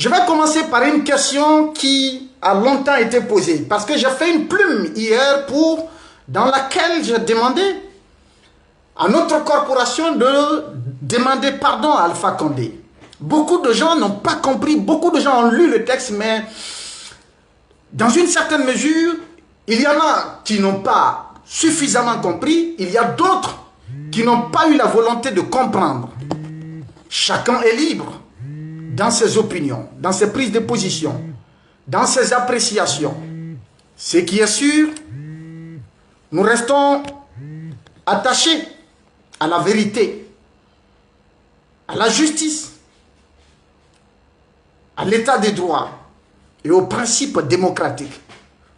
Je vais commencer par une question qui a longtemps été posée, parce que j'ai fait une plume hier dans laquelle j'ai demandé à notre corporation de demander pardon à Alpha Condé. Beaucoup de gens n'ont pas compris, beaucoup de gens ont lu le texte, mais dans une certaine mesure, il y en a qui n'ont pas suffisamment compris, il y a d'autres qui n'ont pas eu la volonté de comprendre. Chacun est libre dans ses opinions, dans ses prises de position, dans ses appréciations. Ce qui est sûr, nous restons attachés à la vérité, à la justice, à l'état de droit et aux principes démocratiques,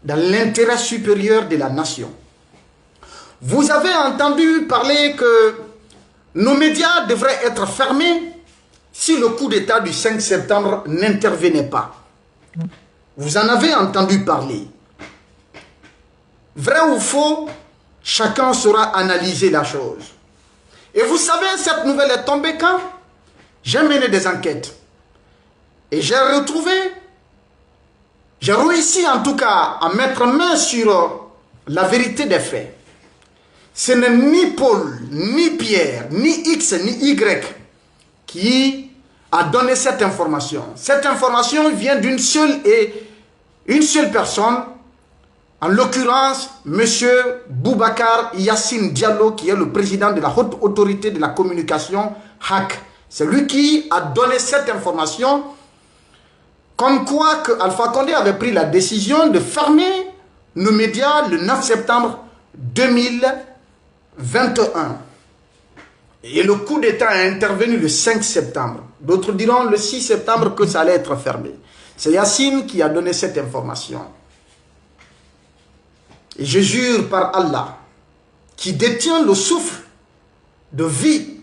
dans l'intérêt supérieur de la nation. Vous avez entendu parler que nos médias devraient être fermés si le coup d'État du 5 septembre n'intervenait pas. Vous en avez entendu parler. Vrai ou faux, chacun saura analyser la chose. Et vous savez, cette nouvelle est tombée quand? J'ai mené des enquêtes. Et j'ai réussi en tout cas à mettre main sur la vérité des faits. Ce n'est ni Paul, ni Pierre, ni X, ni Y qui a donné cette information. Cette information vient d'une seule personne, en l'occurrence, M. Boubacar Yassine Diallo, qui est le président de la Haute Autorité de la Communication, HAC. C'est lui qui a donné cette information, comme quoi que Alpha Condé avait pris la décision de fermer nos médias le 9 septembre 2021. Et le coup d'État est intervenu le 5 septembre. D'autres diront le 6 septembre que ça allait être fermé. C'est Yassine qui a donné cette information. Et je jure par Allah, qui détient le souffle de vie,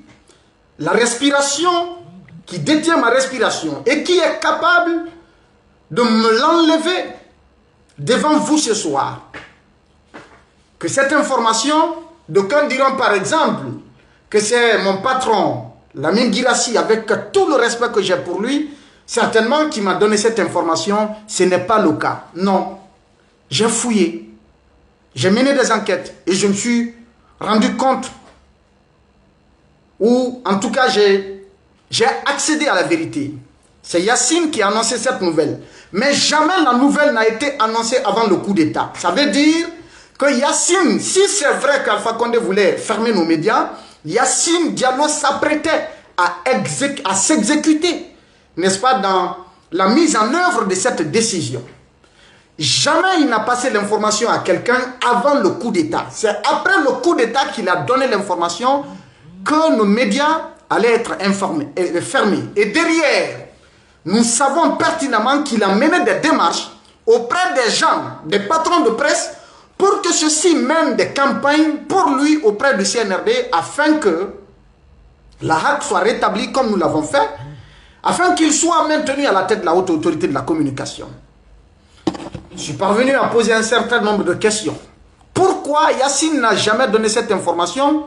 la respiration, qui détient ma respiration et qui est capable de me l'enlever devant vous ce soir, que cette information, d'aucuns diront par exemple que c'est mon patron, Lamine Guirassy, avec tout le respect que j'ai pour lui, certainement qui m'a donné cette information. Ce n'est pas le cas. Non, j'ai fouillé, j'ai mené des enquêtes et je me suis rendu compte, ou en tout cas j'ai accédé à la vérité. C'est Yassine qui a annoncé cette nouvelle. Mais jamais la nouvelle n'a été annoncée avant le coup d'État. Ça veut dire que Yassine, si c'est vrai qu'Alpha Condé voulait fermer nos médias, Yassine Diallo s'apprêtait à s'exécuter, n'est-ce pas, dans la mise en œuvre de cette décision. Jamais il n'a passé l'information à quelqu'un avant le coup d'État. C'est après le coup d'État qu'il a donné l'information que nos médias allaient être fermés. Et derrière, nous savons pertinemment qu'il a mené des démarches auprès des gens, des patrons de presse, pour que ceux-ci mènent des campagnes pour lui auprès du CNRD afin que la HAC soit rétablie comme nous l'avons fait, afin qu'il soit maintenu à la tête de la Haute Autorité de la Communication. Je suis parvenu à poser un certain nombre de questions. Pourquoi Yassine n'a jamais donné cette information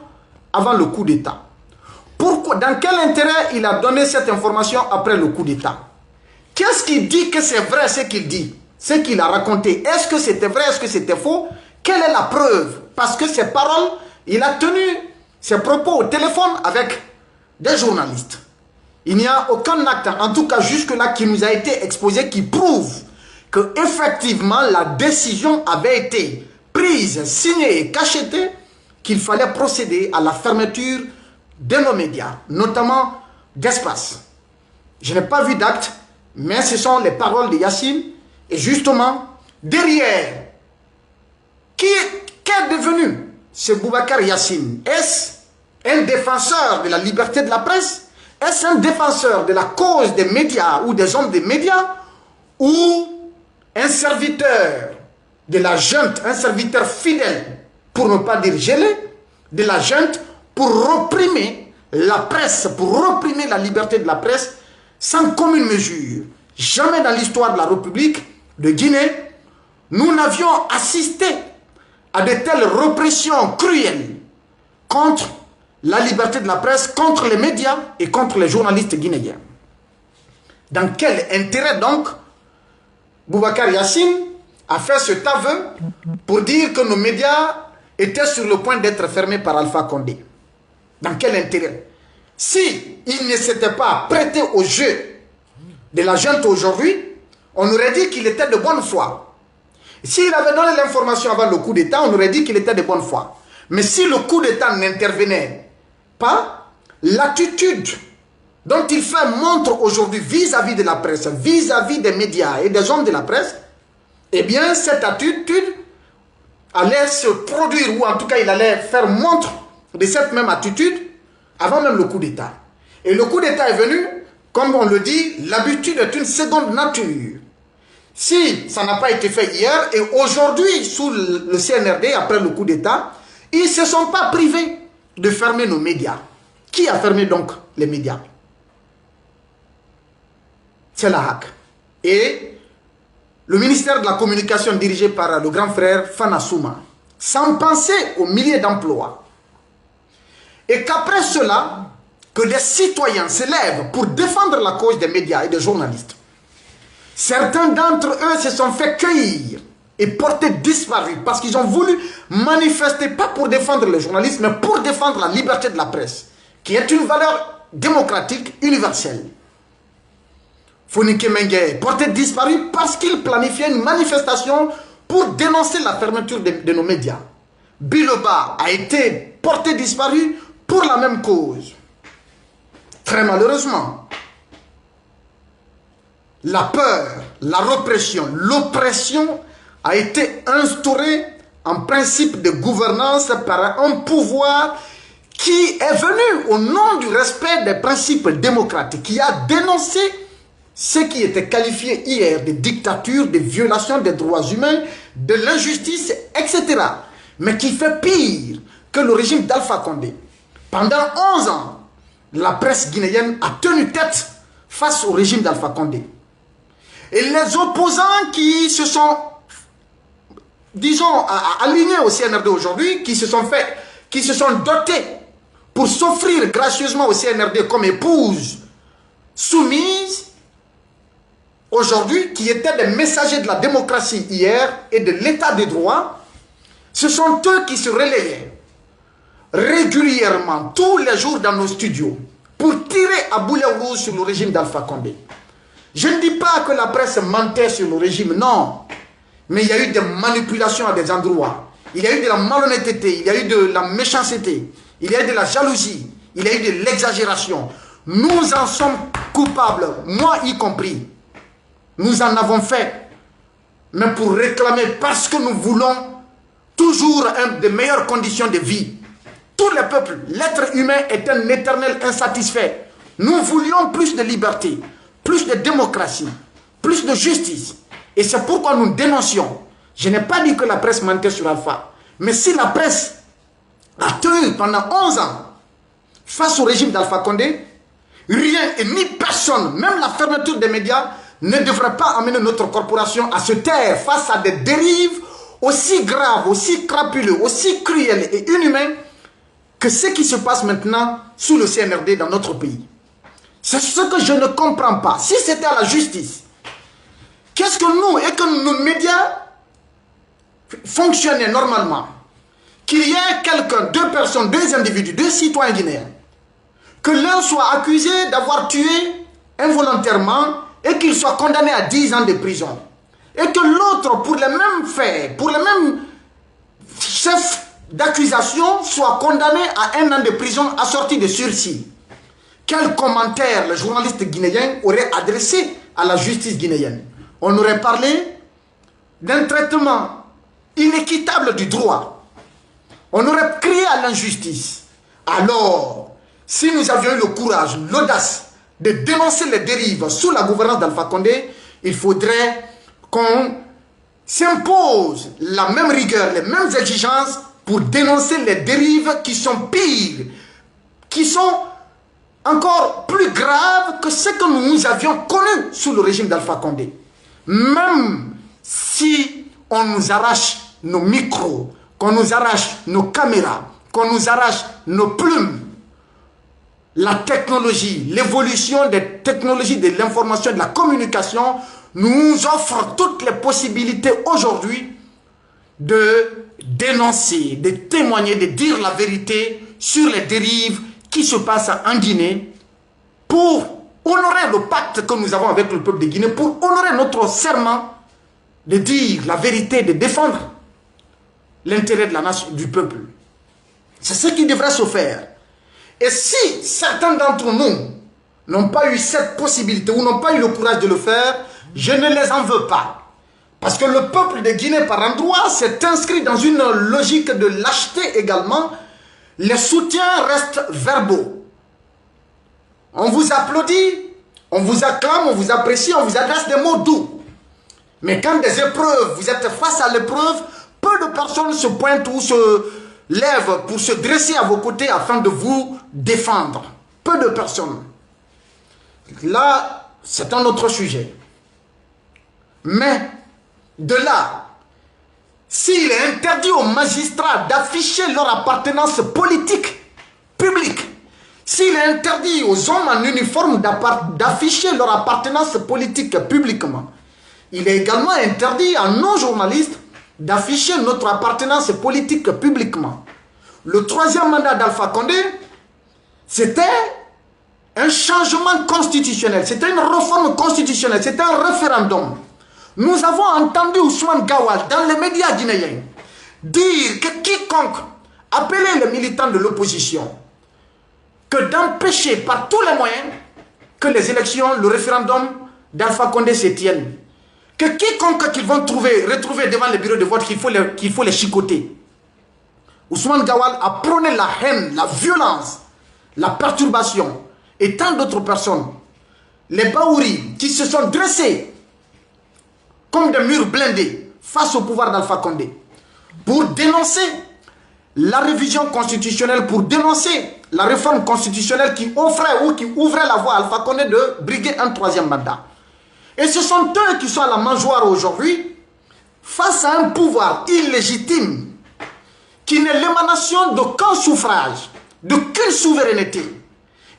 avant le coup d'État? Pourquoi, dans quel intérêt il a donné cette information après le coup d'État? Qu'est-ce qui dit que c'est vrai ce qu'il dit? Ce qu'il a raconté, est-ce que c'était vrai, est-ce que c'était faux? Quelle est la preuve? Parce que ces paroles, il a tenu ses propos au téléphone avec des journalistes. Il n'y a aucun acte, en tout cas jusque-là, qui nous a été exposé, qui prouve que effectivement la décision avait été prise, signée et cachetée, qu'il fallait procéder à la fermeture de nos médias, notamment d'Espace. Je n'ai pas vu d'acte, mais ce sont les paroles de Yassine. Et justement, derrière, qu'est devenu ce Boubacar Yassine? Est-ce un défenseur de la liberté de la presse? Est-ce un défenseur de la cause des médias ou des hommes des médias? Ou un serviteur de la junte, un serviteur fidèle, pour ne pas dire gelé, de la junte pour réprimer la presse, pour réprimer la liberté de la presse sans commune mesure? Jamais dans l'histoire de la République de Guinée, nous n'avions assisté à de telles répressions cruelles contre la liberté de la presse, contre les médias et contre les journalistes guinéens. Dans quel intérêt donc Boubacar Yassine a fait cet aveu pour dire que nos médias étaient sur le point d'être fermés par Alpha Condé? Dans quel intérêt? Si il ne s'était pas prêté au jeu de la junte aujourd'hui, on aurait dit qu'il était de bonne foi. S'il avait donné l'information avant le coup d'État, on aurait dit qu'il était de bonne foi. Mais si le coup d'État n'intervenait pas, l'attitude dont il fait montre aujourd'hui vis-à-vis de la presse, vis-à-vis des médias et des hommes de la presse, eh bien cette attitude allait se produire, ou en tout cas il allait faire montre de cette même attitude avant même le coup d'État. Et le coup d'État est venu, comme on le dit, l'habitude est une seconde nature. Si ça n'a pas été fait hier et aujourd'hui sous le CNRD, après le coup d'État, ils ne se sont pas privés de fermer nos médias. Qui a fermé donc les médias? C'est la HAC. Et le ministère de la Communication dirigé par le grand frère Fana Souma, sans penser aux milliers d'emplois. Et qu'après cela, que des citoyens se lèvent pour défendre la cause des médias et des journalistes. Certains d'entre eux se sont fait cueillir et porter disparus parce qu'ils ont voulu manifester, pas pour défendre les journalistes, mais pour défendre la liberté de la presse, qui est une valeur démocratique universelle. Fonike Mengue est porté disparu parce qu'il planifiait une manifestation pour dénoncer la fermeture de nos médias. Biloba a été porté disparu pour la même cause. Très malheureusement, la peur, la répression, l'oppression a été instaurée en principe de gouvernance par un pouvoir qui est venu au nom du respect des principes démocratiques, qui a dénoncé ce qui était qualifié hier de dictature, de violation des droits humains, de l'injustice, etc. Mais qui fait pire que le régime d'Alpha Condé. Pendant 11 ans, la presse guinéenne a tenu tête face au régime d'Alpha Condé. Et les opposants qui se sont, disons, alignés au CNRD aujourd'hui, qui se sont dotés pour s'offrir gracieusement au CNRD comme épouse soumise, aujourd'hui, qui étaient des messagers de la démocratie hier et de l'état des droits, ce sont eux qui se relayaient régulièrement, tous les jours dans nos studios, pour tirer à boulet rouge sur le régime d'Alpha Condé. Je ne dis pas que la presse mentait sur le régime, non. Mais il y a eu des manipulations à des endroits. Il y a eu de la malhonnêteté, il y a eu de la méchanceté, il y a eu de la jalousie, il y a eu de l'exagération. Nous en sommes coupables, moi y compris. Nous en avons fait, mais pour réclamer, parce que nous voulons toujours de meilleures conditions de vie. Tous les peuples, l'être humain est un éternel insatisfait. Nous voulions plus de liberté, plus de démocratie, plus de justice. Et c'est pourquoi nous dénoncions. Je n'ai pas dit que la presse mentait sur Alpha. Mais si la presse a tenu pendant 11 ans face au régime d'Alpha Condé, rien et ni personne, même la fermeture des médias, ne devrait pas amener notre corporation à se taire face à des dérives aussi graves, aussi crapuleux, aussi cruelles et inhumaines que ce qui se passe maintenant sous le CNRD dans notre pays. C'est ce que je ne comprends pas. Si c'était à la justice, qu'est-ce que nous, et que nos médias fonctionnaient normalement, qu'il y ait quelqu'un, deux personnes, deux individus, deux citoyens guinéens, que l'un soit accusé d'avoir tué involontairement et qu'il soit condamné à 10 ans de prison, et que l'autre, pour les mêmes faits, pour les mêmes chefs d'accusation, soit condamné à 1 an de prison assorti de sursis. Quel commentaire le journaliste guinéen aurait adressé à la justice guinéenne? On aurait parlé d'un traitement inéquitable du droit. On aurait crié à l'injustice. Alors, si nous avions eu le courage, l'audace de dénoncer les dérives sous la gouvernance d'Alpha Condé, il faudrait qu'on s'impose la même rigueur, les mêmes exigences pour dénoncer les dérives qui sont pires, qui sont encore plus graves que ce que nous avions connu sous le régime d'Alpha Condé. Même si on nous arrache nos micros, qu'on nous arrache nos caméras, qu'on nous arrache nos plumes, la technologie, l'évolution des technologies de l'information et de la communication nous offre toutes les possibilités aujourd'hui de dénoncer, de témoigner, de dire la vérité sur les dérives qui se passent en Guinée pour honorer le pacte que nous avons avec le peuple de Guinée, pour honorer notre serment de dire la vérité, de défendre l'intérêt de la nation, du peuple. C'est ce qui devrait se faire. Et si certains d'entre nous n'ont pas eu cette possibilité ou n'ont pas eu le courage de le faire, je ne les en veux pas. Parce que le peuple de Guinée, par endroit, s'est inscrit dans une logique de lâcheté également. Les soutiens restent verbaux. On vous applaudit, on vous acclame, on vous apprécie, on vous adresse des mots doux. Mais quand des épreuves, vous êtes face à l'épreuve, peu de personnes se pointent ou se lèvent pour se dresser à vos côtés afin de vous défendre. Peu de personnes. Là, c'est un autre sujet. Mais, de là, s'il est interdit aux magistrats d'afficher leur appartenance politique publique, s'il est interdit aux hommes en uniforme d'afficher leur appartenance politique publiquement, il est également interdit à nos journalistes d'afficher notre appartenance politique publiquement. Le troisième mandat d'Alpha Condé, c'était un changement constitutionnel, c'était une réforme constitutionnelle, c'était un référendum. Nous avons entendu Ousmane Gawal dans les médias guinéens dire que quiconque appelait les militants de l'opposition que d'empêcher par tous les moyens que les élections, le référendum d'Alpha Condé se tiennent. Que quiconque qu'ils vont retrouver devant les bureaux de vote, qu'il faut les chicoter. Ousmane Gawal a prôné la haine, la violence, la perturbation et tant d'autres personnes. Les Baouri qui se sont dressés comme des murs blindés face au pouvoir d'Alpha Condé pour dénoncer la révision constitutionnelle, pour dénoncer la réforme constitutionnelle qui offrait ou qui ouvrait la voie à Alpha Condé de briguer un troisième mandat. Et ce sont eux qui sont à la mangeoire aujourd'hui face à un pouvoir illégitime qui n'est l'émanation d'aucun suffrage, d'aucune souveraineté.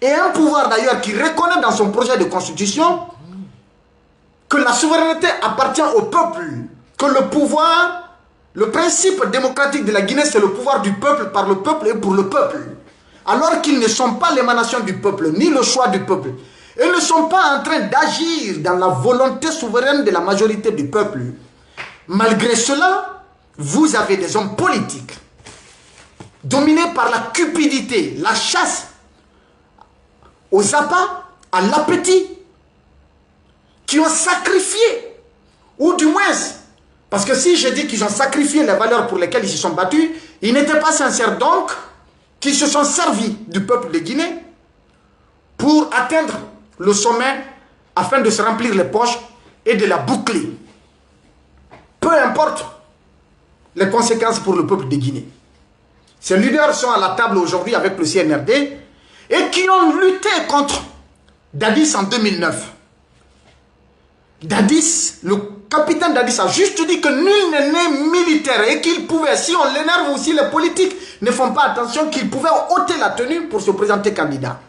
Et un pouvoir d'ailleurs qui reconnaît dans son projet de constitution que la souveraineté appartient au peuple, que le pouvoir, le principe démocratique de la Guinée, c'est le pouvoir du peuple, par le peuple et pour le peuple. Alors qu'ils ne sont pas l'émanation du peuple, ni le choix du peuple. Ils ne sont pas en train d'agir dans la volonté souveraine de la majorité du peuple. Malgré cela, vous avez des hommes politiques dominés par la cupidité, la chasse aux appâts, à l'appétit, qui ont sacrifié, ou du moins, parce que si je dis qu'ils ont sacrifié les valeurs pour lesquelles ils se sont battus, ils n'étaient pas sincères, donc, qu'ils se sont servis du peuple de Guinée pour atteindre le sommet afin de se remplir les poches et de la boucler. Peu importe les conséquences pour le peuple de Guinée. Ces leaders sont à la table aujourd'hui avec le CNRD et qui ont lutté contre Dadis en 2009. Dadis, le capitaine Dadis a juste dit que nul n'est né militaire et qu'il pouvait, si on l'énerve aussi, les politiques ne font pas attention, qu'il pouvait ôter la tenue pour se présenter candidat.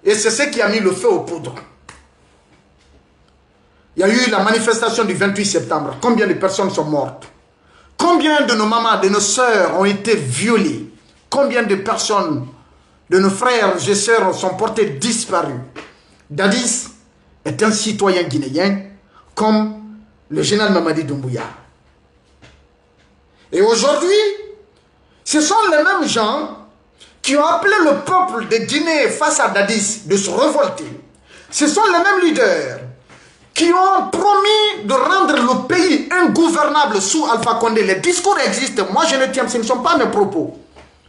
Et c'est ce qui a mis le feu aux poudres. Il y a eu la manifestation du 28 septembre. Combien de personnes sont mortes? Combien de nos mamans, de nos sœurs ont été violées? Combien de personnes, de nos frères et sœurs sont portés disparus? Dadis est un citoyen guinéen comme le général Mamadi Doumbouya. Et aujourd'hui, ce sont les mêmes gens qui ont appelé le peuple de Guinée face à Dadis de se révolter. Ce sont les mêmes leaders qui ont promis de rendre le pays ingouvernable sous Alpha Condé. Les discours existent, moi je ne tiens, ce ne sont pas mes propos.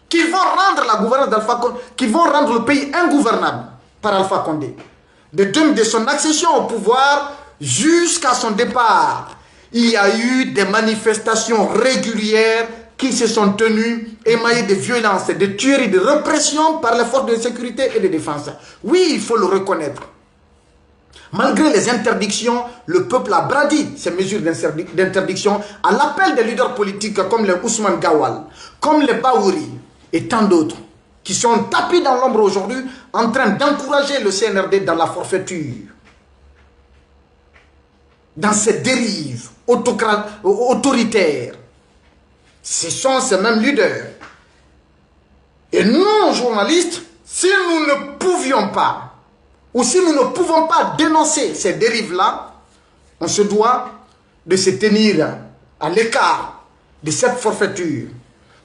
Qu'ils vont rendre la gouvernance d'Alpha Condé, qu'ils vont rendre le pays ingouvernable par Alpha Condé. De son accession au pouvoir jusqu'à son départ, il y a eu des manifestations régulières qui se sont tenues, émaillées de violences, de tueries, de répression par les forces de sécurité et de défense. Oui, il faut le reconnaître. Malgré les interdictions, le peuple a brandi ces mesures d'interdiction à l'appel des leaders politiques comme les Ousmane Gawal, comme les Baouri et tant d'autres. qui sont tapis dans l'ombre aujourd'hui, en train d'encourager le CNRD dans la forfaiture, dans cette dérive autoritaire. Ce sont ces mêmes leaders. Et nous, journalistes, si nous ne pouvions pas, ou si nous ne pouvons pas dénoncer ces dérives-là, on se doit de se tenir à l'écart de cette forfaiture.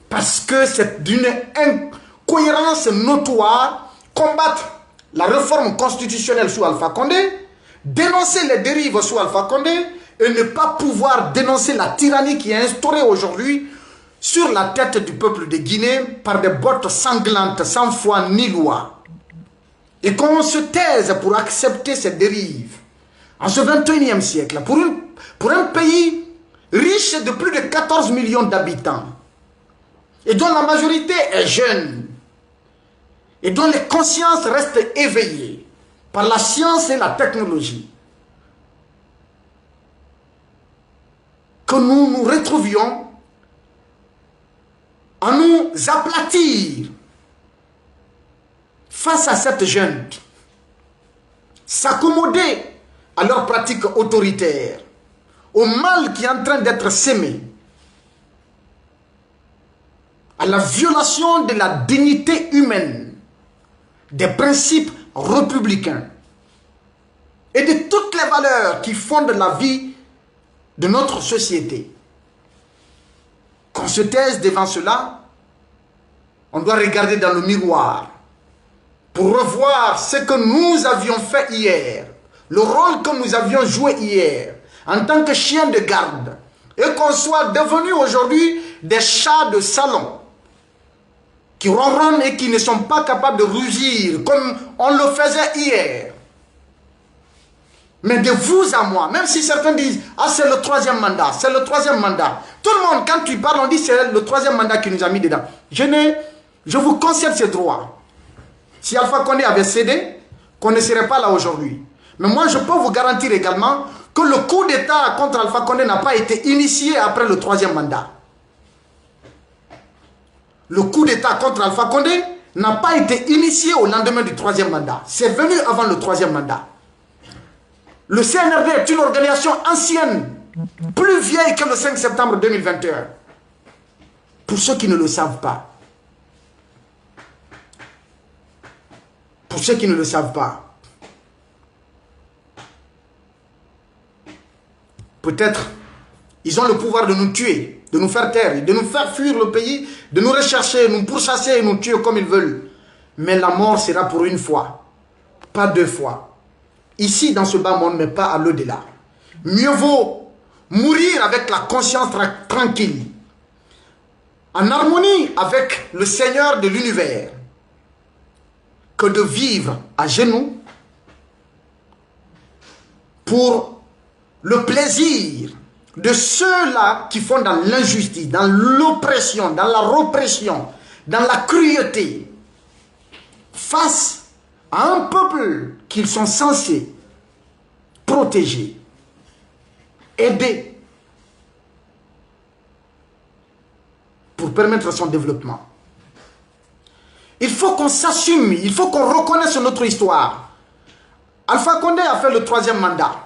Parce que c'est d'une incohérence notoire combattre la réforme constitutionnelle sous Alpha Condé, dénoncer les dérives sous Alpha Condé et ne pas pouvoir dénoncer la tyrannie qui est instaurée aujourd'hui sur la tête du peuple de Guinée par des bottes sanglantes sans foi ni loi. Et qu'on se taise pour accepter ces dérives en ce 21e siècle, pour un pays riche de plus de 14 millions d'habitants et dont la majorité est jeune et dont les consciences restent éveillées par la science et la technologie, que nous nous retrouvions à nous aplatir face à cette junte, s'accommoder à leurs pratiques autoritaires, au mal qui est en train d'être sémé, à la violation de la dignité humaine, des principes républicains et de toutes les valeurs qui fondent la vie de notre société. Qu'on se taise devant cela, on doit regarder dans le miroir pour revoir ce que nous avions fait hier, le rôle que nous avions joué hier en tant que chiens de garde, et qu'on soit devenus aujourd'hui des chats de salon qui ronronnent et qui ne sont pas capables de rugir comme on le faisait hier. Mais de vous à moi, même si certains disent « Ah, c'est le troisième mandat, c'est le troisième mandat ». Tout le monde, quand tu parles, on dit « C'est le troisième mandat qui nous a mis dedans ». Je vous concède ce droit. Si Alpha Condé avait cédé, qu'on ne serait pas là aujourd'hui. Mais moi, je peux vous garantir également que le coup d'État contre Alpha Condé n'a pas été initié après le troisième mandat. Le coup d'État contre Alpha Condé n'a pas été initié au lendemain du troisième mandat. C'est venu avant le troisième mandat. Le CNRD est une organisation ancienne, plus vieille que le 5 septembre 2021. Pour ceux qui ne le savent pas. Pour ceux qui ne le savent pas. Peut-être, ils ont le pouvoir de nous tuer, de nous faire taire, de nous faire fuir le pays, de nous rechercher, nous pourchasser et nous tuer comme ils veulent. Mais la mort sera pour une fois, pas deux fois. Ici, dans ce bas monde, mais pas à l'au-delà. Mieux vaut mourir avec la conscience tranquille, en harmonie avec le Seigneur de l'univers, que de vivre à genoux pour le plaisir de ceux-là qui font dans l'injustice, dans l'oppression, dans la répression, dans la cruauté, face à un peuple qu'ils sont censés protéger, aider, pour permettre son développement. Il faut qu'on s'assume, il faut qu'on reconnaisse notre histoire. Alpha Condé a fait le troisième mandat.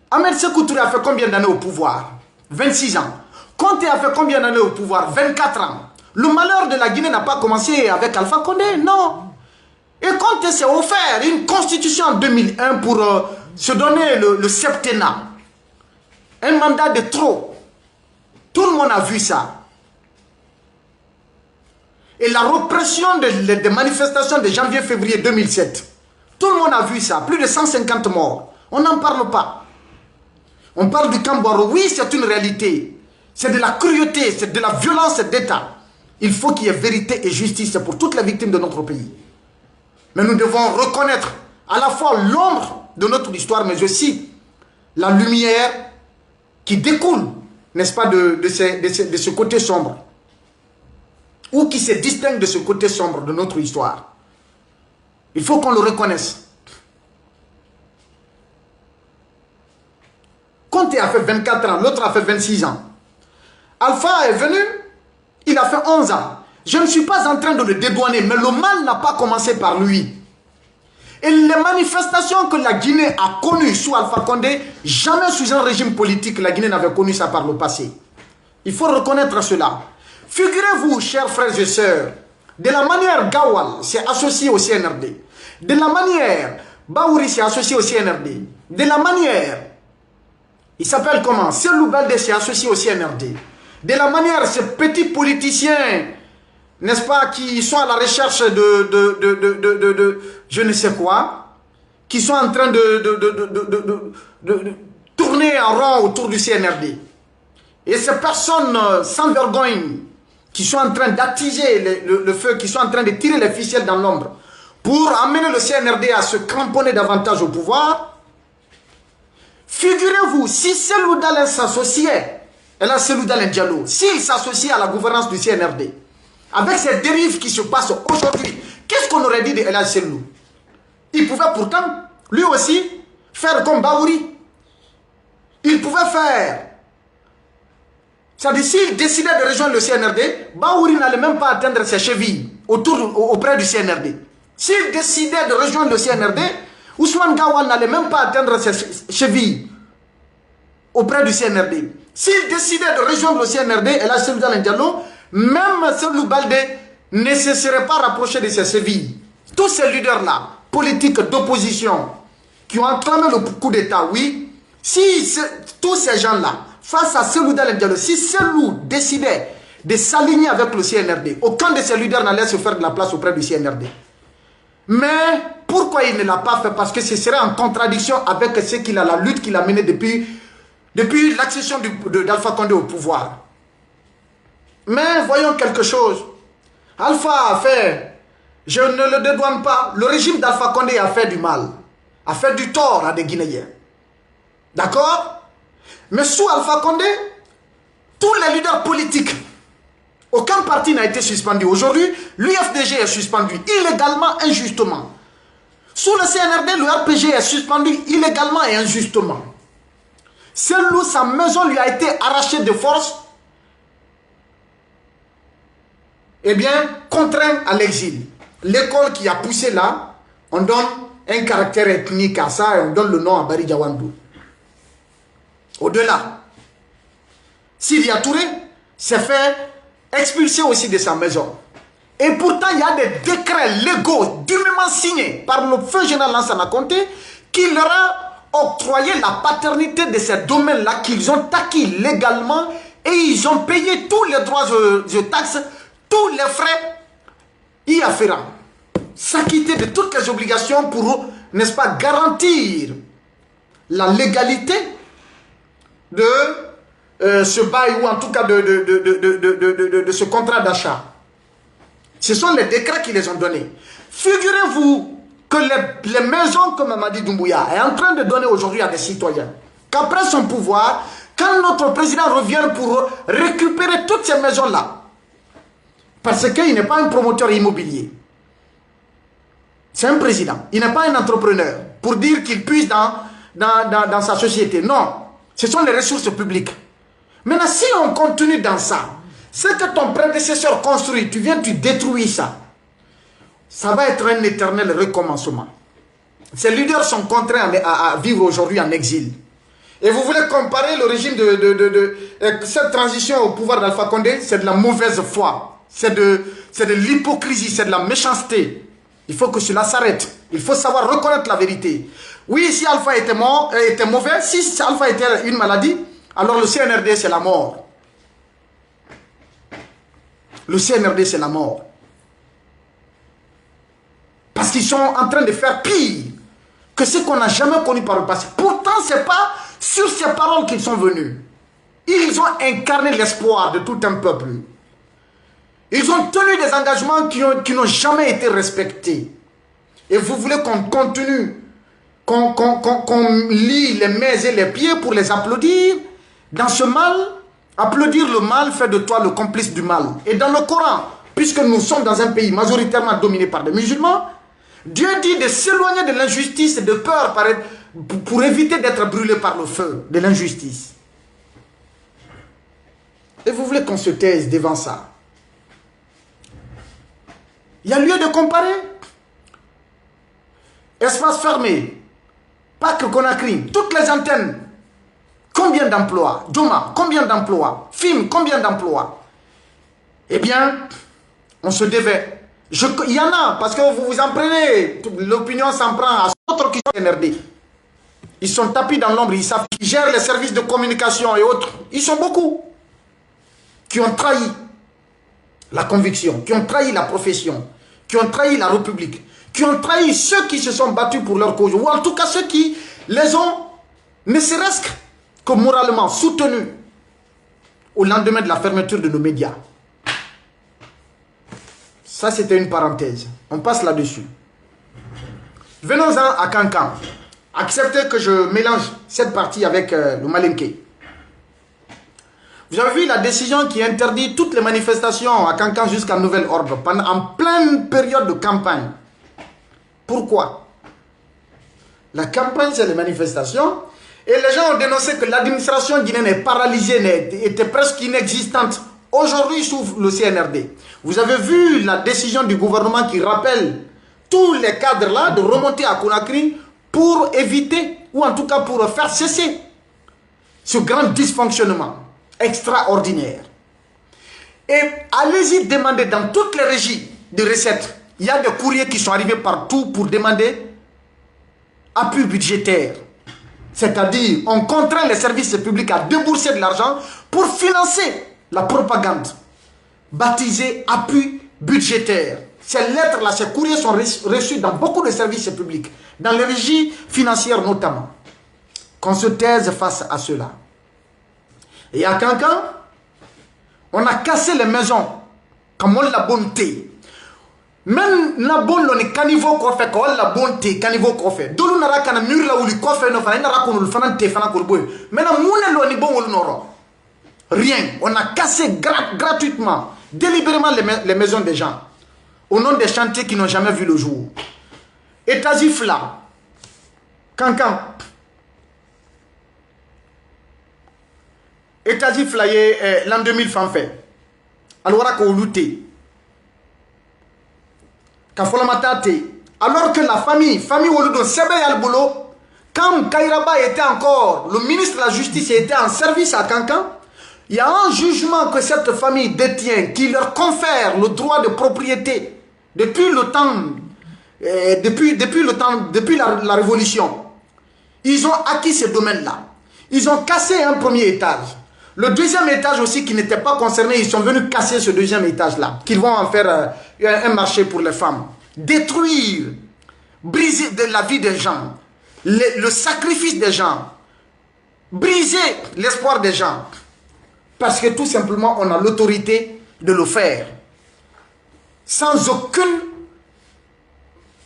Ahmed Sékou Touré a fait combien d'années au pouvoir? 26 ans. Conté a fait combien d'années au pouvoir? 24 ans. Le malheur de la Guinée n'a pas commencé avec Alpha Condé, non. Et Conté s'est offert une constitution en 2001 pour se donner le septennat. Un mandat de trop. Tout le monde a vu ça. Et la répression des manifestations de janvier-février 2007. Tout le monde a vu ça. Plus de 150 morts. On n'en parle pas. On parle du Cambouaro. Oui, c'est une réalité. C'est de la cruauté, c'est de la violence d'État. Il faut qu'il y ait vérité et justice pour toutes les victimes de notre pays. Mais nous devons reconnaître à la fois l'ombre de notre histoire, mais aussi la lumière qui découle, n'est-ce pas, de ce côté sombre. Ou qui se distingue de ce côté sombre de notre histoire. Il faut qu'on le reconnaisse. Conté a fait 24 ans, l'autre a fait 26 ans. Alpha est venu, il a fait 11 ans. Je ne suis pas en train de le dédouaner, mais le mal n'a pas commencé par lui. Et les manifestations que la Guinée a connues sous Alpha Condé, jamais sous un régime politique, la Guinée n'avait connu ça par le passé. Il faut reconnaître cela. Figurez-vous, chers frères et sœurs, de la manière Gawal s'est associé au CNRD, de la manière Baouri s'est associé au CNRD, de la manière, il s'appelle comment, Selou Baldé s'est associé au CNRD, de la manière ces petits politiciens, n'est-ce pas, qui sont à la recherche de je ne sais quoi, qui sont en train de tourner en rond autour du CNRD. Et ces personnes sans vergogne qui sont en train d'attiser le feu, qui sont en train de tirer les ficelles dans l'ombre pour amener le CNRD à se cramponner davantage au pouvoir, figurez-vous, si Selou Dalein s'associait, et là Selou Dalein Diallo, s'il s'associait à la gouvernance du CNRD, avec ces dérives qui se passent aujourd'hui, qu'est-ce qu'on aurait dit de El Hadj Selou? Il pouvait pourtant, lui aussi, faire comme Baouri. Il pouvait faire. C'est-à-dire, s'il décidait de rejoindre le CNRD, Baouri n'allait même pas atteindre ses chevilles auprès du CNRD. S'il décidait de rejoindre le CNRD, Ousmane Gawal n'allait même pas atteindre ses chevilles auprès du CNRD. S'il décidait de rejoindre le CNRD, El Hadj Selou Dalein Diallo, même Selou Baldé ne se serait pas rapproché de ses chevilles. Tous ces leaders-là, politiques d'opposition, qui ont entamé le coup d'État, oui, si tous ces gens-là, face à Selou Dalein Diallo, si Selou décidait de s'aligner avec le CNRD, aucun de ces leaders n'allait se faire de la place auprès du CNRD. Mais pourquoi il ne l'a pas fait? Parce que ce serait en contradiction avec la lutte qu'il a menée depuis l'accession d'Alpha Condé au pouvoir. Mais voyons quelque chose. Alpha a fait, je ne le dédouane pas, le régime d'Alpha Condé a fait du mal, a fait du tort à des Guinéens. D'accord? Mais sous Alpha Condé, tous les leaders politiques, aucun parti n'a été suspendu. Aujourd'hui, l'UFDG est suspendu illégalement, injustement. Sous le CNRD, le RPG est suspendu illégalement et injustement. Selou, sa maison lui a été arrachée de force, eh bien, contraint à l'exil. L'école qui a poussé là, on donne un caractère ethnique à ça et on donne le nom à Bari Diawandou. Au-delà, Sidya Touré s'est fait expulser aussi de sa maison. Et pourtant, il y a des décrets légaux dûment signés par le feu général Lansana Conté qui leur a octroyé la paternité de ces domaines-là qu'ils ont acquis légalement et ils ont payé tous les droits de taxes, tous les frais y afférents. S'acquitter de toutes les obligations pour, n'est-ce pas, garantir la légalité de ce bail ou en tout cas de ce contrat d'achat. Ce sont les décrets qui les ont donnés. Figurez-vous que les maisons que Mamadi Doumbouya est en train de donner aujourd'hui à des citoyens, qu'après son pouvoir, quand notre président revient pour récupérer toutes ces maisons-là, parce qu'il n'est pas un promoteur immobilier, c'est un président, il n'est pas un entrepreneur, pour dire qu'il puise dans sa société. Non, ce sont les ressources publiques. Maintenant, si on continue dans ça, ce que ton prédécesseur construit, tu viens, tu détruis ça. Ça va être un éternel recommencement. Ces leaders sont contraints à vivre aujourd'hui en exil. Et vous voulez comparer le régime cette transition au pouvoir d'Alpha Condé, c'est de la mauvaise foi. C'est de l'hypocrisie, c'est de la méchanceté. Il faut que cela s'arrête. Il faut savoir reconnaître la vérité. Oui, si Alpha était mauvais, si Alpha était une maladie, alors le CNRD c'est la mort. Le CNRD c'est la mort. Parce qu'ils sont en train de faire pire que ce qu'on n'a jamais connu par le passé. Pourtant, ce n'est pas sur ces paroles qu'ils sont venus. Ils ont incarné l'espoir de tout un peuple. Ils ont tenu des engagements qui n'ont jamais été respectés. Et vous voulez qu'on continue, qu'on lie les mains et les pieds pour les applaudir dans ce mal? Applaudir le mal fait de toi le complice du mal. Et dans le Coran, puisque nous sommes dans un pays majoritairement dominé par des musulmans, Dieu dit de s'éloigner de l'injustice et de peur pour éviter d'être brûlé par le feu de l'injustice. Et vous voulez qu'on se taise devant ça? Il y a lieu de comparer. Espace fermé, Parc Conakry, toutes les antennes. Combien d'emplois? Doma, combien d'emplois? Film, combien d'emplois? Eh bien, on se devait. Il y en a, parce que vous vous en prenez. L'opinion s'en prend à d'autres qui sont NRD. Ils sont tapis dans l'ombre, ils gèrent les services de communication et autres. Ils sont beaucoup qui ont trahi la conviction, qui ont trahi la profession, qui ont trahi la République, qui ont trahi ceux qui se sont battus pour leur cause, ou en tout cas ceux qui les ont, ne serait-ce que moralement, soutenus au lendemain de la fermeture de nos médias. Ça, c'était une parenthèse. On passe là-dessus. Venons-en à Kankan. Acceptez que je mélange cette partie avec le Malinké. Vous avez vu la décision qui interdit toutes les manifestations à Kankan jusqu'à nouvel ordre, en pleine période de campagne. Pourquoi? La campagne, c'est les manifestations. Et les gens ont dénoncé que l'administration guinéenne est paralysée, était presque inexistante. Aujourd'hui, sous le CNRD. Vous avez vu la décision du gouvernement qui rappelle tous les cadres-là de remonter à Conakry pour éviter, ou en tout cas pour faire cesser ce grand dysfonctionnement extraordinaire. Et allez-y demander dans toutes les régies de recettes. Il y a des courriers qui sont arrivés partout pour demander appui budgétaire. C'est-à-dire, on contraint les services publics à débourser de l'argent pour financer la propagande, baptisée appui budgétaire. Ces lettres-là, ces courriers sont reçus dans beaucoup de services publics, dans les régies financières notamment. Qu'on se taise face à cela. Et à Kankan, on a cassé les maisons, comme on l'a bonté. Même la bonne on est caniveau qu'on fait, qu'on la bonté, caniveau qu'on fait. D'où n'ara qu'un mur là où le coffre ne fait, n'ara qu'on le fanan te fanan qu'on boue. Maintenant, moune l'on est bon ou l'on rien. On a cassé gratuitement, délibérément les maisons des gens, au nom des chantiers qui n'ont jamais vu le jour. Et Tazifla, Kankan. Et Tazifla, l'an 2000 fan fait. Alors qu'on luttait. Alors que la famille Woludo Sebe Yalbolo, quand Kairaba était encore, le ministre de la Justice était en service à Kankan, il y a un jugement que cette famille détient qui leur confère le droit de propriété depuis le temps, depuis la Révolution. Ils ont acquis ce domaine-là. Ils ont cassé un premier étage. Le deuxième étage aussi qui n'était pas concerné, ils sont venus casser ce deuxième étage-là, qu'ils vont en faire un marché pour les femmes. Détruire, briser la vie des gens, le sacrifice des gens, briser l'espoir des gens. Parce que tout simplement, on a l'autorité de le faire. Sans aucune...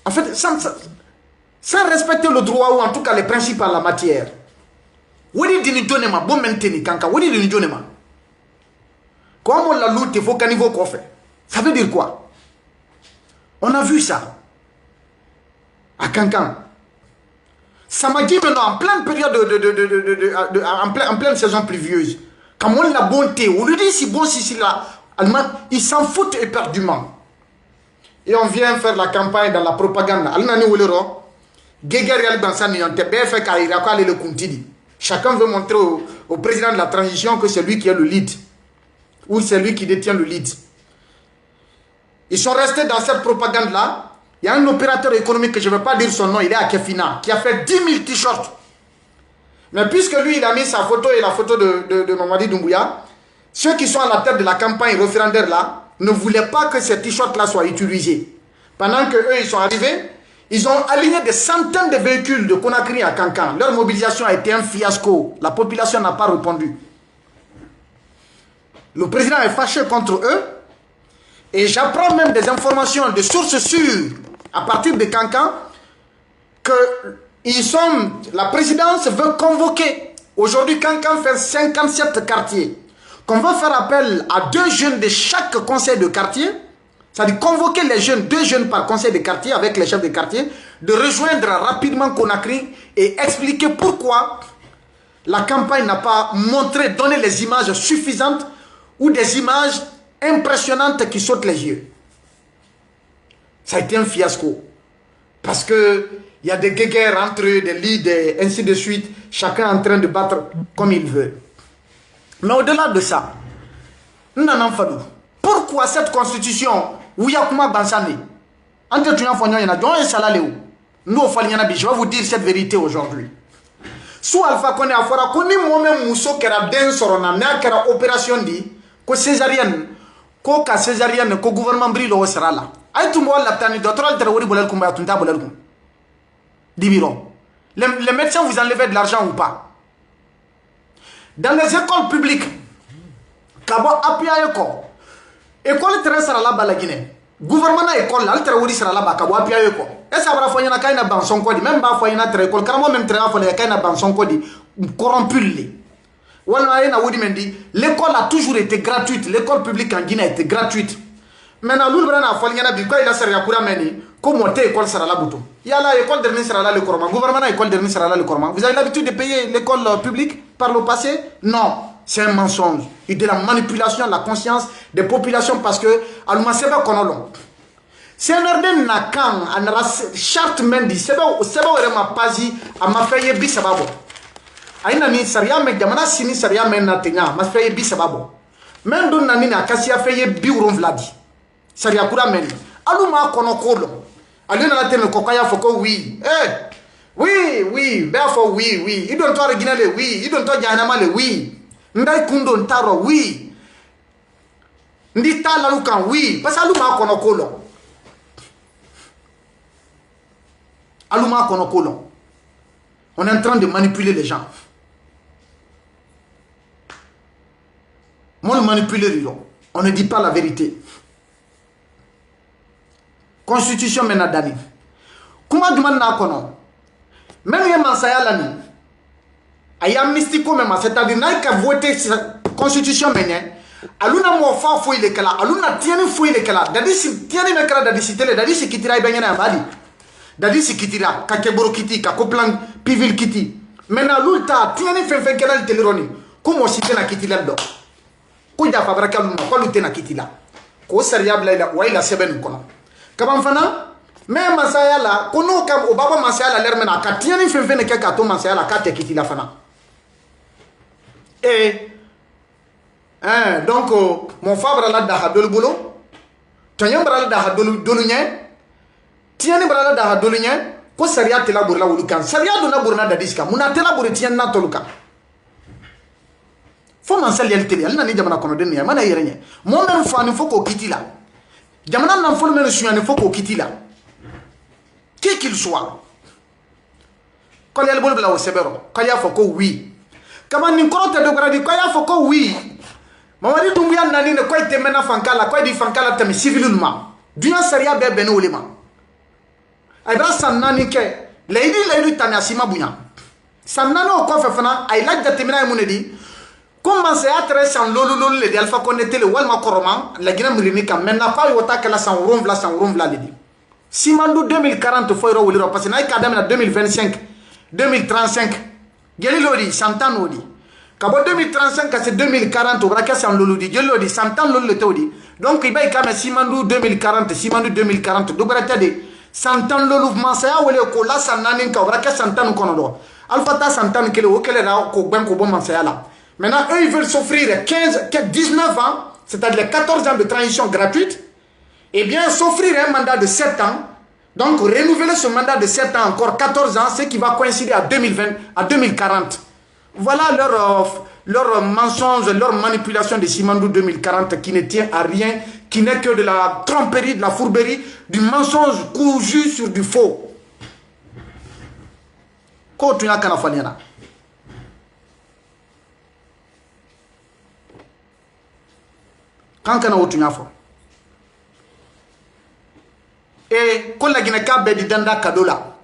En fait, sans respecter le droit ou en tout cas les principes en la matière. Wadi dini donema, bon maintenir kanka, wadi dini donema. Comme on l'a looté, il faut qu'un niveau qu'on fait. Ça veut dire quoi? On a vu ça. À Kankan. Ça m'a dit maintenant, en pleine période en pleine saison pluvieuse. Quand on l'a bonté, on lui dit si bon, si là, ils s'en foutent éperdument. Et on vient faire la campagne dans la propagande. Chacun veut montrer au président de la transition que c'est lui qui est le lead. Ou c'est lui qui détient le lead. Ils sont restés dans cette propagande-là. Il y a un opérateur économique, que je ne vais pas dire son nom, il est à Kefina, qui a fait 10 000 t-shirts. Mais puisque lui, il a mis sa photo et la photo de Mamadi Doumbouya, ceux qui sont à la tête de la campagne référendaire là, ne voulaient pas que ces t-shirts-là soient utilisés. Pendant qu'eux, ils sont arrivés, ils ont aligné des centaines de véhicules de Conakry à Kankan. Leur mobilisation a été un fiasco. La population n'a pas répondu. Le président est fâché contre eux. Et j'apprends même des informations de sources sûres à partir de Kankan que la présidence veut convoquer. Aujourd'hui, Kankan fait 57 quartiers. Qu'on va faire appel à 2 jeunes de chaque conseil de quartier. C'est-à-dire convoquer les jeunes, 2 jeunes par conseil de quartier avec les chefs de quartier, de rejoindre rapidement Conakry et expliquer pourquoi la campagne n'a pas donné les images suffisantes ou des images impressionnantes qui sautent les yeux. Ça a été un fiasco. Parce que il y a des guerres entre eux, des leads, et ainsi de suite. Chacun en train de battre comme il veut. Mais au-delà de ça, pourquoi cette constitution où il y a comment Bansani? Entre tu je vais vous dire cette vérité aujourd'hui. Sous Alpha Condé a fora koni moi-même Mousso qui a den sorona n'a qu'à opération dit que césarienne ko ka césarienne ko gouvernement brille au sera là. Aïe tout moi la tani d'autres altérories bolel kumba tunta bolel kum. Dibiro. Les médecins vous enlevez de l'argent ou pas? Dans les écoles publiques, kabo apia yoko. École terrain sera là bas la Guinée. Gouvernement na école là, altérories sera là bas kabo apia yoko. Et ça va faire une kaina ban son kodi, même ba faire une autre école, car moi même très fort les kaina ban son kodi corrompu les. L'école a toujours été gratuite, l'école publique en Guinée a été gratuite. Maintenant, l'Ulbrana a fallu il a servi à Koura Meni, comme on école sera là bouton. Il y a l'école de sera là le Corman, le gouvernement école de sera là le Corman. Vous avez l'habitude de payer l'école publique par le passé? Non, c'est un mensonge. Et de la manipulation de la conscience des populations parce que, Aluma Seba Konolon. C'est un ordre Nakan, un charte Mendi, Seba Rema Pazi, à ma fille Bissababo. Aina ni saria me jamana sini saria me na tenya mas feye bi sababo men don na ni na kasi afeye bi uron vladi saria kura men aluma kono kolo alina na teme kokaya foko oui oui therefore oui you don't talk originally oui you don't talk janama le oui ndai kundo ntaro oui ndi tala lukan oui parce aluma kono kolo aluma kono kolo on est en train de manipuler les gens. Moi, le manipuler, on ne dit pas la vérité. Constitution menadani. Comment demande na kono? Même les mansaya lani. Aïe amnistie comme c'est-à-dire n'a voté constitution menye. Aluna mo fa fo ile kala. Aluna tieni fo ile kala. Dadi si tieni me kala dadi si tele dadi si kitira ibenya na badi. Dadi si kitira kakeboro kiti kakoplan pivil kiti. Maintenant l'ulta tieni fe kala le teleroni. Comment si tena kitila do? Kuja fabrika luma kwa lutena kitila ko sariabla ila wa ila seben kono kaban fana même masaya la kono kam o baba masaya la lermena katiani fenfene ke ka to masaya la kate kitila fana donc mon fabre la da hadol bulo tanyam bra la da hadol dolunya tiani bra la da hadolunya ko saria tela burla wulukan saria do na burna da diska muna tela buri tian na toluka faut m'en saluer le télé. Elle n'a ni jamana kono deni ya mana yerenye. Mon même fois il faut qu'on quitte là. Jamana n'en faut même suya il faut qu'on quitte là. Qui qu'il soit. Quand il y a le bol bla au sebero, quand il y a faut que oui. Comment ni korote de gradi quand il y a faut que oui. Mamadi dumbuya nani ne quoi te mena fankala quoi di fankala te civilement. Dunya saria be beno ulema. Ay bra sanani ke leidi tanasima bunya. Sanano ko fefana ay la jatemina munedi. Comment c'est à très sans lolo les Alpha Condé le Walma Koroman, la Guinée Moulinica, maintenant pas au tac la sans rouvla les dit. Simandou 2040 faut y parce que n'a qu'à 2025, 2035, Gelilodi, 100 ans, Odi. Cabo 2035 c'est 2040, au braquet sans lolo, Gelilodi, 100 ans, le Todi. Donc il va y avoir Simandou 2040, Dobrata de 100 ans, le mouvement, c'est à où le cola, 100 ans, au braquet 100 ans, Konodo. Alpha Ta 100 ans, qu'elle est au qu'elle est au ben, au bon là. Maintenant, eux, ils veulent s'offrir 19 ans, c'est-à-dire 14 ans de transition gratuite, et bien s'offrir un mandat de 7 ans, donc renouveler ce mandat de 7 ans, encore 14 ans, ce qui va coïncider à 2020, à 2040. Voilà leur mensonge, leur manipulation de Simandou 2040 qui ne tient à rien, qui n'est que de la tromperie, de la fourberie, du mensonge cousu sur du faux. Quand tu n'as qu'à la quand on a tu n'as et quand la Guinée Cap di danda kadola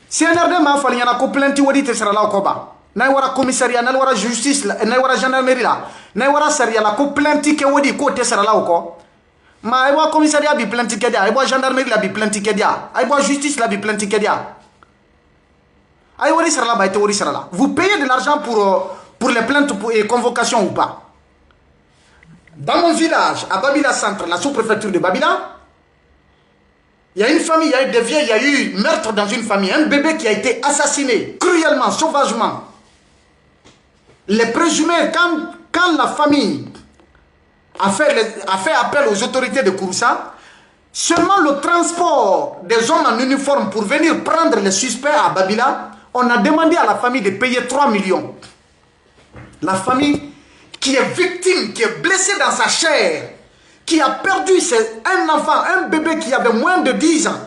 si un ordre m'a fallu yana ko plainte wadi te sera la ko ba na wara commissariat na wara justice na wara gendarmerie la na wara saria la ko plainte ke wadi ko te sera la ko ma ay wa commissariat bi plainte ke dia ay wa gendarmerie la bi plainte ke dia ay wa justice la bi plainte ke dia ay wari sera la ba te wari sera la vous payez de l'argent pour les plaintes et convocations ou pas. Dans mon village, à Babila Centre, la sous-préfecture de Babila, Il y a une famille, il y a eu des vieilles, il y a eu meurtre dans une famille. Un bébé qui a été assassiné cruellement, sauvagement. Les présumés, quand la famille a fait appel aux autorités de Kouroussa, seulement le transport des hommes en uniforme pour venir prendre les suspects à Babila, on a demandé à la famille de payer 3 millions. La famille qui est victime, qui est blessée dans sa chair, qui a perdu un enfant, un bébé qui avait moins de 10 ans,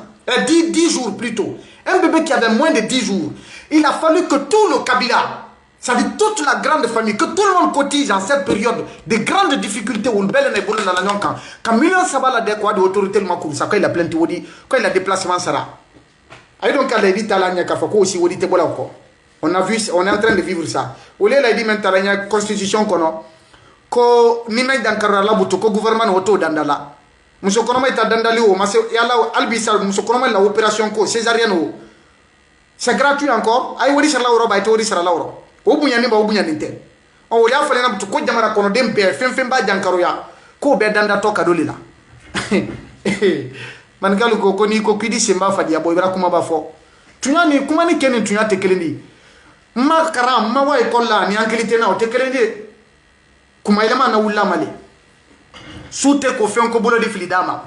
10 jours plutôt, un bébé qui avait moins de 10 jours. Il a fallu que tout le Kabila, c'est-à-dire toute la grande famille, que tout le monde cotise en cette période de grandes difficultés où le bel n'est pas dans la quand million sabala de quoi de autorité le makou ça quand il a plein de quand il a déplacement sera. Aïe donc elle a dit talanya kafako aussi wodi te bola ko. On a vu, on est en train de vivre ça. Ou les a dit maintenant la constitution kono ko ni men dankara la buto ko gouvernement auto dandala. Muso kono ma ita dandali o ma se yalla albisa muso kono ma la opération ko césarienne o. C'est gratuit encore. Aïe wodi sala euro ba ito wodi sala euro. O bunyani ba o bunyani te. On wodi afale na buto ko jamana kono dem be fem ba dankaro ya ko be danda to kadoli la. Man galu ko ni ko kidi semba fadi abo ibra kuma ba fo. Tunyani kuma ni kenen tunya te kelendi. Ma karam ma wa ikolla ni ankilite na o te kelendi. Kuma ilema na wula male soute ko fen ko bolo de filidama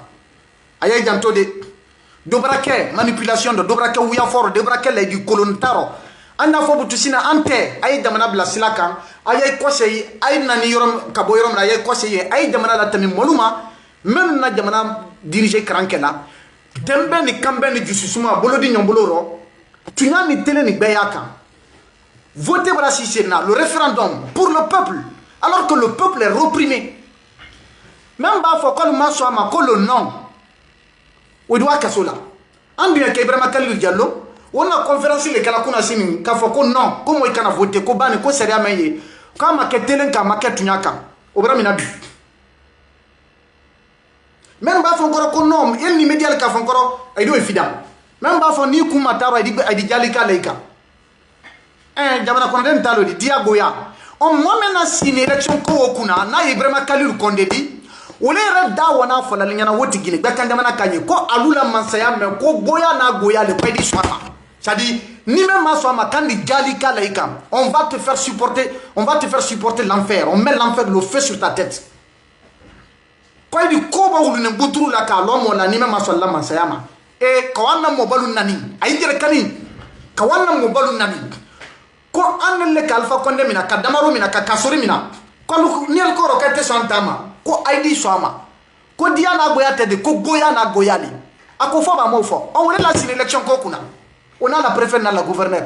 ayay janto de dobrake manipulation de dobrake wuya fort dobrake la du kolontaro anda fo butu sina ante ay jamana bla silaka ayay conseil ay nani yorom kabo yorom la ayay conseil ay jamana la tami moluma même na jamana diriger krankela dembe ni kambe ni jususuma bolo di nyomboloro tunya ni tele ni beyaka voter bra sisena le référendum pour le peuple. Alors que le peuple est reprimé. Même si il faut le nom. On doit casser là. On dit que Ibrahima Khalil Diallo, on a conférence les Kalakuna Sini, qu'il faut que non, comment il can voter, qu'on banne, qu'on serait amélioré. Quand ma ketelen ka ma ketunyaka, Obramina bu. Même si il faut que non, il n'y a médias qui font encore, il doit être fidèle. Même si il faut ni kumataro, il dit Jalika Leika. Jamana Konden Talo, dit Diagoya. On m'a mené une élection Kookuna, na Ibrahima Khalil Kondedi, ou les reda wana fola lignana woti gine, Bakandamana Kanye, ko alula mansaya, mais ko goya na goya le pays swama. C'est-à-dire, ni même maswama, quand il jalika laïka, on va te faire supporter l'enfer, on met l'enfer, le feu sur ta tête. Quand il dit koba ou ne boutru la ka l'homme, on a ni même maswala mansayama. Et kawana mobalu nani, aïdire kani, kawana mobalu nani. Ko anele kalfa konde mina kadamaro mina kakasori mina ko niel ko rokete santama ko aidi swama ko diana goya tede ko goya na goyali ako fo ba mo fo on wala la élection ko kuna on a la préfet na la gouverneur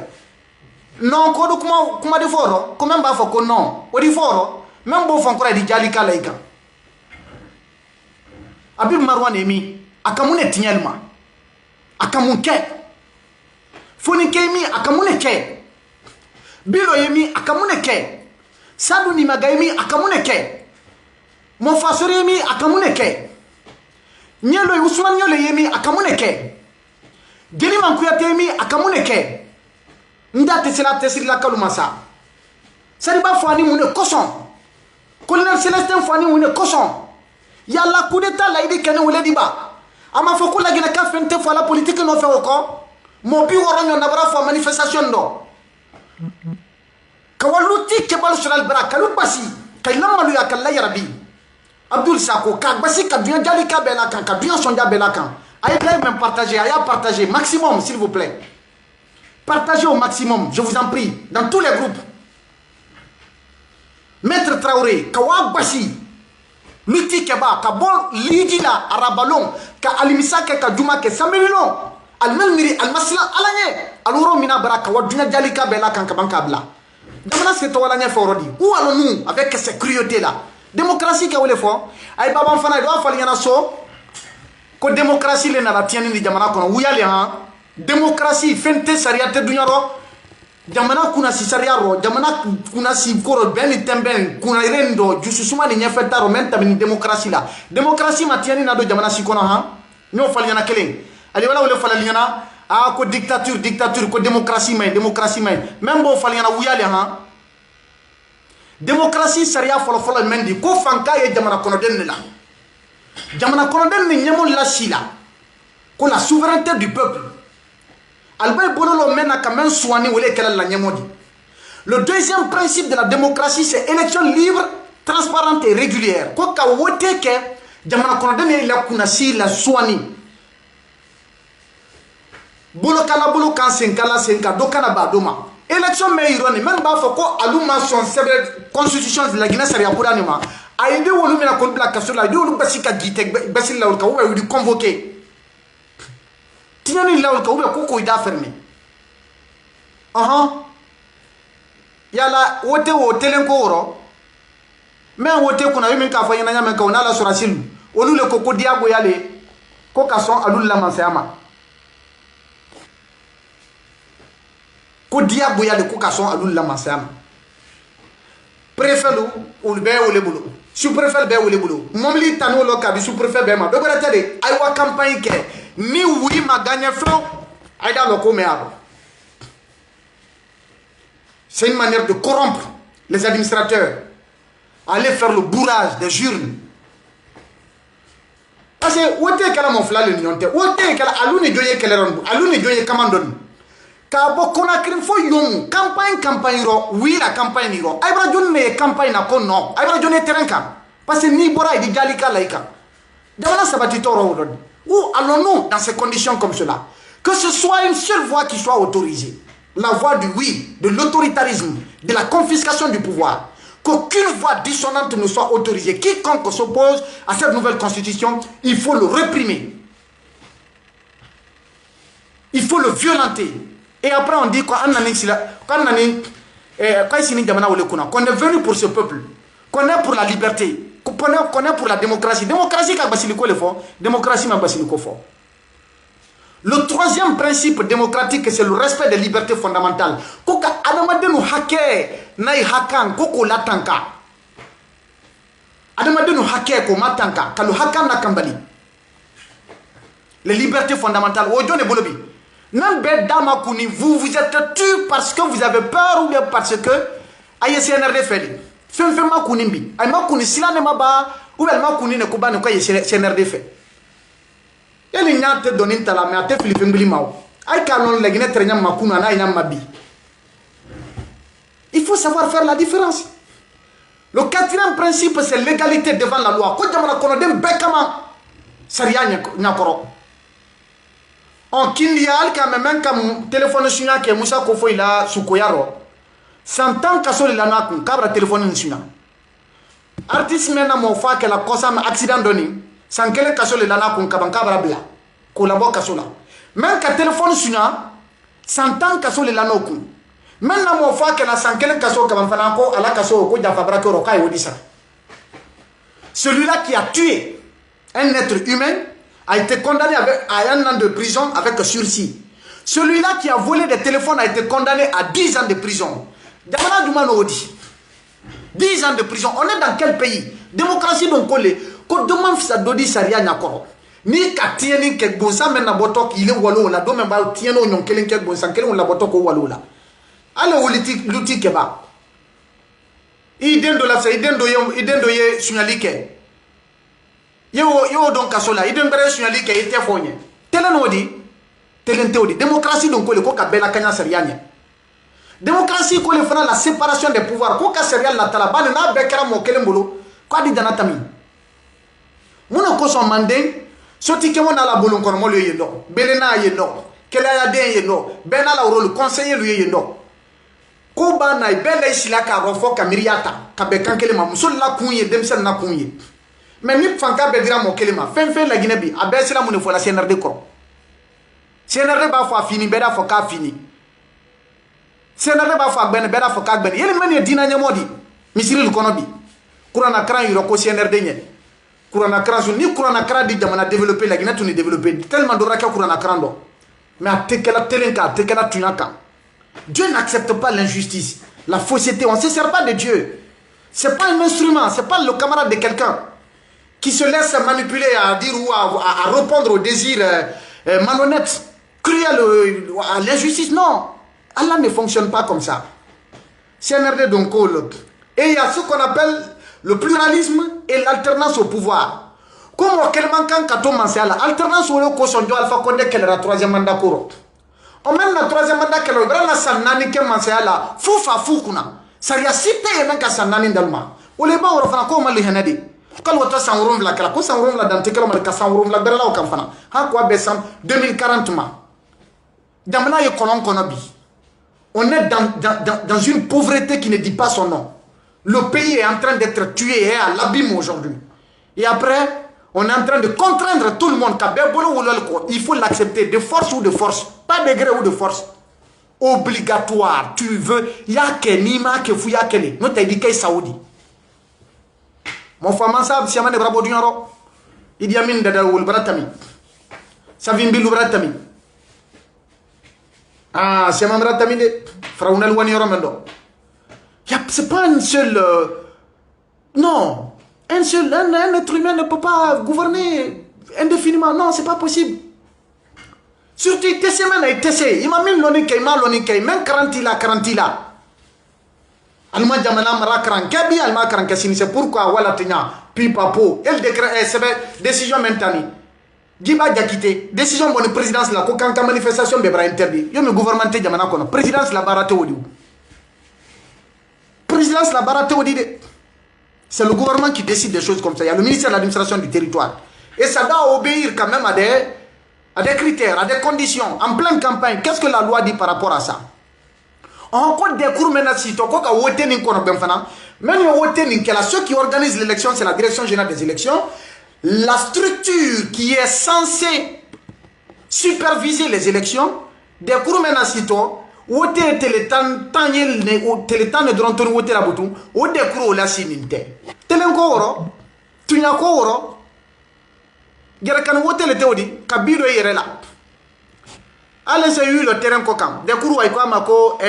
non ko do kuma de foro ko même ba fo ko non o di foro même bo fon ko di jali kala ika abi marwan emi akamune tinyelma akamunke foni kemi akamune ke Bilo yemi akamune ke Sadu ni magayemi akamune ke Mofasori yemi akamune ke Nyelo Usman nyole yemi akamune ke Geni mankuyate yemi akamune ke Nda tesiri la kalumasa Sariba fwani mune koson Colonel Celestin fwani mune koson Yalla coup d'état la idi kene wele diba Ama foko la gina ka fente fwa la politique no fe woko Mobi woronyo nabra fwa manifestation do Kawaluti kebal sural bara kalut basi kailam malu ya kala ya rabi Abdul Sako ka basi ka bien jali ka bela kan ka bien sonja bela kan ayez même partager ayez partager maximum s'il vous plaît partagez au maximum je vous en prie dans tous les groupes Maître Traoré kawa basi luti keba ka bon lidila arabalon ka alimisa ka juma ke samelino almelmiri almasla alanye aluro mina baraka wadunya jali ka bela kan ka bankabla Damana c'est toi la forodi. Où allons-nous avec ces cruautés là? Démocratie qui est où les fonds? Aïe baba enfant il doit falloir y en so. Que démocratie les n'a tienne ni jamana kono. Où y aller hein? Démocratie fente sariate dunyaro. Jamana kuna si sariaro. Jamana kuna si koro ben temben kuna irendo. Jususuma ni nyefeta romenta ni démocratie là. Démocratie ma tienne na do jamana si kono hein? Nous falloir y en keleng. Allez voilà où le falloir y en a. Ah, ko dictature, ko démocratie mais. Même bon fallait y en a ouyale hein. Démocratie saria folo mendi ko fanka ye jamana kono den la. Jamana kono den ni nyamon la sila. la souveraineté du peuple. Albert Bololo mène quand même soigné la Nyamodi. Le deuxième principe de la démocratie, c'est élection libre, transparente et régulière. Quoi ka wote ke jamana konadene la kunasi la soigné. Bolo kala bolo kan senkala senka dokana badoma. Élection mais ironi même ba foko aluma son constitution de la Guinée Saria pour anima. Aide wolu mena kon bla kaso la wolu basika gite basil la ka ou di convoquer. Tignani la ka ou ko ida fermé. Yala wote wo telen ko woro. Mais wote kuna yimi ka fa yana nyame ka ona la surasil. Olu le koko diago yale ko kason alul la mansama. Ko diago yale ko kason alul la mansama. Préfet ou be ou le boulot. Sous-préfet be ou le boulot. Momli tano lo ka bi sous-préfet be ma. Be bora tade ay wa campagne ke ni oui ma gagner flo ayda lo ko me aro. C'est une manière de corrompre les administrateurs. Aller faire le bourrage des urnes. Parce que où est-ce qu'elle a mon flash le niente? Où est-ce qu'elle a l'une de qu'elle a l'une de commandon? Kabo Conakry fo yom campagne ro oui la campagne ro. Aïbra John ne campagne na kon non. Aïbra John terrain ka. Parce que ni bora di jalika laika. Dans sabati toro ro. Où allons-nous dans ces conditions comme cela? Que ce soit une seule voix qui soit autorisée. La voix du oui, de l'autoritarisme, de la confiscation du pouvoir. Qu'aucune voix dissonante ne soit autorisée. Quiconque s'oppose à cette nouvelle constitution, il faut le réprimer. Il faut le violenter. Et après on dit qu'on est venu pour ce peuple, qu'on est pour la liberté, qu'on est pour la démocratie. Démocratie démocratie Le troisième principe démocratique, c'est le respect des libertés fondamentales. Koka adamadenu hake nai hakan koko latanka. Adamadenu hake ko matanka kalu hakan na kambali. Les libertés fondamentales. Ojone bolobi. Nan be dama kuni vous êtes tué parce que vous avez peur ou bien parce que AYCNRD fait. Fema kunimbi. Ay ma kuni silane maba ou bien ma kuni ne ko ba ne ko AYCNRD fait. Il n'y a pas de donné de la mer, il faut savoir faire la différence. Le quatrième principe, c'est l'égalité devant la loi. En Kindial, quand même, comme téléphone chinois qui est Moussa Kofo, il a Soukoyaro. 100 ans qu'à sol il a un cabra téléphone chinois. Artiste maintenant, mon frère, qui a causé un accident donné. Sans quel cas le lana kun kabankabra bla collabore kasola même ka téléphone suna santan kaso le lana kun même na mo fa que na sans quel cas kabanfana ko ala kaso ko jafa brake ro kai odisa. Celui-là qui a tué un être humain a été condamné à 1 an de prison avec sursis. Celui-là qui a volé des téléphones a été condamné à 10 ans de prison. Damana Dumano odi 10 ans de prison. On est dans quel pays? Démocratie donc collé. Ko demain ça dodi saria nyakoro ni ka tieni ke bonsa men na botok ile walo la do men ba tieno nyon kelen ke bonsa kelen la botok walo la ale woliti luti ke ba idendo la sa idendo ye sunyalike yo donc kasola idendo bere sunyalike ite fonye telenodi telente démocratie donc ko le ko ka bela kanya saria nya démocratie ko le fera la séparation des pouvoirs ko ka saria la taliban na bekara mo kelen bolo ko di danatami. Mon coson mandé, soti ke mon ala bolon kono molo yendo, belena yendo, kelaya den yendo, benala rôle conseiller lui yendo. Ko ba na bela isila ka rofo ka miriata, ka be kankele ma musul la kunye demsel na kunye. Mais ni fanka be dira mo kelema, fen la Guinée bi, abesila mo ne fo la CNRD ko. CNRD ba fo fini beda fo ka fini. CNRD ba fo ben beda fo ka ben. Yele men dina nyamodi, misiri lu kono bi. Kurana kran yuro ko CNRD nye. Kurana kran ni kurana kran di jamana développer la Guinée tuni développer tellement de raka kurana kran do. Mais a tekela telenka, tekela tunaka. Dieu n'accepte pas l'injustice, la fausseté, on ne se sert pas de Dieu. C'est pas un instrument, c'est pas le camarade de quelqu'un qui se laisse manipuler à dire ou à répondre aux désirs malhonnêtes, cruels à l'injustice. Non, Allah ne fonctionne pas comme ça. CNRD donc, et il y a ce qu'on appelle le pluralisme et l'alternance au pouvoir. Comme quel manquant kato mansala alternance wolo ko sonjo Alpha Condé quel la troisième mandat koro. On même la troisième mandat quel la sanani ke mansala fufa fukuna. Saria site yemen ka sanani dalma. Ole ba woro fana ko mali henadi. Kal wata sanrum la kala ko sanrum la dante kala mal ka sanrum la berla o kam fana. Ha ko besam 2040 ma. Damna ye konon konobi. On est dans une pauvreté qui ne dit pas son nom. Le pays est en train d'être tué et à l'abîme aujourd'hui. Et après, on est en train de contraindre tout le monde. Il faut l'accepter de force ou de force. Pas de gré ou de force. Obligatoire. Tu veux. Il y a Kenima qui fouille à Kenny. Nous t'as dit qu'il est saoudi. Mon femme, ça, c'est un bravo du Nord. Il y a mine de la Bratami. Ça vient de l'Ubratami. Ah, c'est un Bratami de Fraunel Wanyoro. C'est pas une seule. Non. Un être humain ne peut pas gouverner indéfiniment. Non, c'est pas possible. Surtout, il m'a mis l'onique, même 40 là. Alma Jamana Mara Krankabi, Alma Krankasini, c'est pourquoi Walatina, Pipapo, et le décret, c'est décision maintenant. Djiba Diakité, décision de la présidence, la coquante manifestation de bras interdit. Il y a le gouvernement de Jamana, présidence la barate au présidence la barate au c'est le gouvernement qui décide des choses comme ça. Il y a le ministère de l'administration du territoire. Et ça doit obéir quand même à des critères, à des conditions. En pleine campagne, qu'est-ce que la loi dit par rapport à ça? On compte des cours maintenant, si tu as même ceux qui organisent l'élection, c'est la direction générale des élections. La structure qui est censée superviser les élections, des cours maintenant, si tu wote teletan ne dron ton wote la butu o de kro la sininte telen ko woro tunya ko woro gere kan wote le teodi kabiro yere la allez c'est eu le terrain ko kam de kro ay ko amako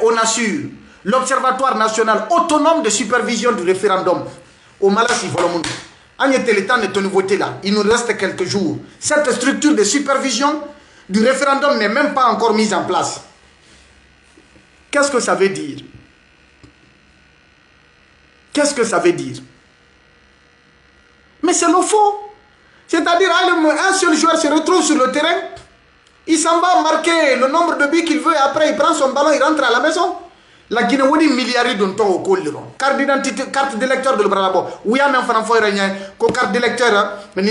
on assure l'observatoire national autonome de supervision du référendum au Malasi Volomundo anye teletan ne ton vote là il nous reste quelques jours cette structure de supervision du référendum n'est même pas encore mise en place. Qu'est-ce que ça veut dire? Qu'est-ce que ça veut dire? Mais c'est le faux. C'est-à-dire, un seul joueur se retrouve sur le terrain, il s'en va marquer le nombre de buts qu'il veut, et après il prend son ballon, il rentre à la maison. La Guinée, on dit milliards de temps au col. Carte d'identité, carte d'électeur de l'Obralabo. Oui, mais enfin, il faut que carte d'électeur, mais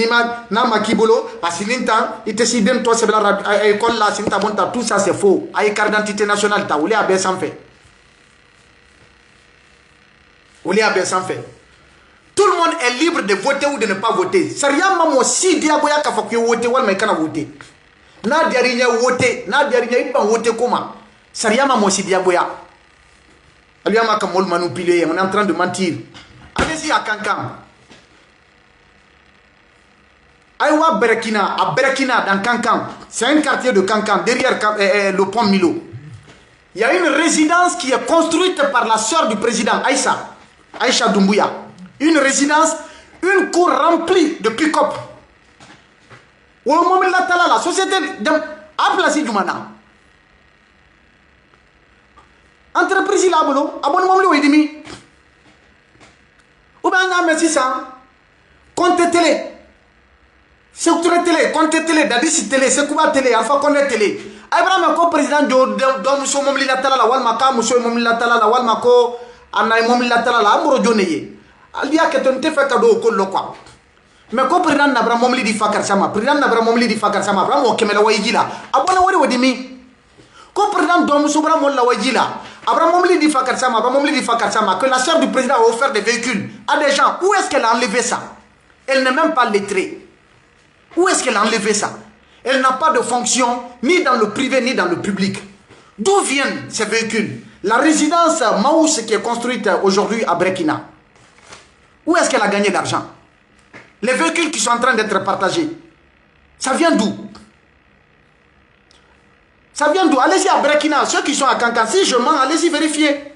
Nama Kibolo, à Sininta, il te décide, toi, c'est la école là, Sininta Bonta, tout ça c'est faux. À carte d'identité nationale, tu as bien sans fait. Vous a bien sans fait. Tout le monde est libre de voter ou de ne pas voter. C'est rien, maman, si Diaboya a fait voter, ou mais quand voter. N'a rien voter, n'a rien voter comment? C'est rien, maman, si Diaboya. On est en train de mentir. Allez-y à Kankan. Aïwa Berekina, à Berekina, dans Kankan. C'est un quartier de Kankan, derrière le pont Milo. Il y a une résidence qui est construite par la soeur du président, Aïcha Doumbouya. Une résidence, une cour remplie de pick-up. La société a placé du mana. Entreprise là, abonnement le demi. Ou bien on a mis ça. Compte télé. Secteur télé, compte télé, Dadis télé, Sekouba télé, Alpha Condé télé. Abraham ko président de monsieur Momli Latala la walma ka monsieur Momli Latala la walma ko anay Momli Latala la amro joneye. Aldia que ton te fait cadeau ko lo quoi. Mais ko président n'Abraham Momli di Fakar Sama, président n'Abraham Momli di Fakar Sama, Abraham o kemela wayigila. Abona wori wodimi. Ko président dom sobra mon la wayigila. Abraham Momli di Fakar Sama, Abraham Momli di Fakar Sama que la sœur du président a offert des véhicules à des gens. Où est-ce qu'elle a enlevé ça? Elle n'est même pas lettrée. Où est-ce qu'elle a enlevé ça? Elle n'a pas de fonction ni dans le privé ni dans le public. D'où viennent ces véhicules? La résidence Maous qui est construite aujourd'hui à Brekina. Où est-ce qu'elle a gagné l'argent? Les véhicules qui sont en train d'être partagés, ça vient d'où? Ça vient d'où? Allez-y à Brekina, ceux qui sont à Kankan, si je mens, allez-y vérifier.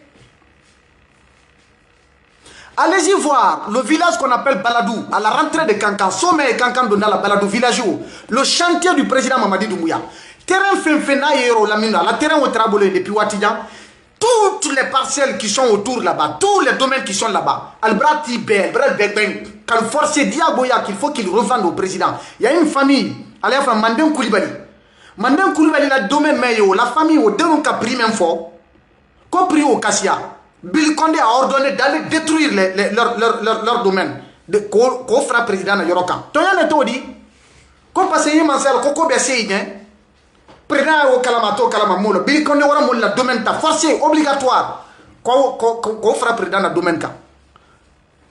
Allez-y voir le village qu'on appelle Baladou, à la rentrée de Kankan, Sommet et Kankan Dona, la Baladou, village où le chantier du président Mamadi Doumbouya. Terrain Fenfena et Lamina, la terrain au Trabolé depuis Watidian, toutes les parcelles qui sont autour là-bas, tous les domaines qui sont là-bas, Albrati Bel, Brad Begbeng, Quand forcer Diaboya qu'il faut qu'il revende au président. Il y a une famille, allez faire Mandem Koulibaly. Mandem Koulibaly la domaine meilleur, la famille au dénon qu'a pris même fort, qu'on pris au Kassia. Bill Condé a ordonné d'aller détruire leur domaine. Qu'on fera président à Yorokan. Toyan est dit, qu'on passe y mansel, qu'on baisse y président au Kalamato, Kalamamolo, Bill Condé aura mon la domaine ta forcé, obligatoire, qu'on fera président à domaine ka.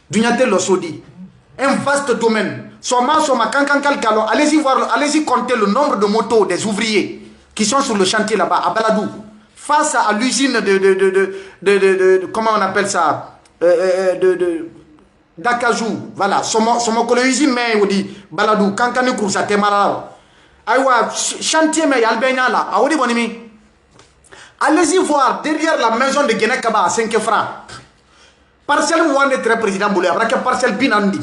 Dunyate Losodi. Un vaste domaine. Allez-y voir, allez-y compter le nombre de motos des ouvriers qui sont sur le chantier là-bas, à Baladou. Face à l'usine comment on appelle ça, d'Akajou. Voilà, son usine, mais on dit Baladou, Kankane Kousa Temara. Aïwa, chantier, mais Albania là, à Odi Bonimi. Allez-y voir derrière la maison de Guinée-Kaba à 5 francs. Parcelle Mouane est très président Boulé, après que parcelle Binandi.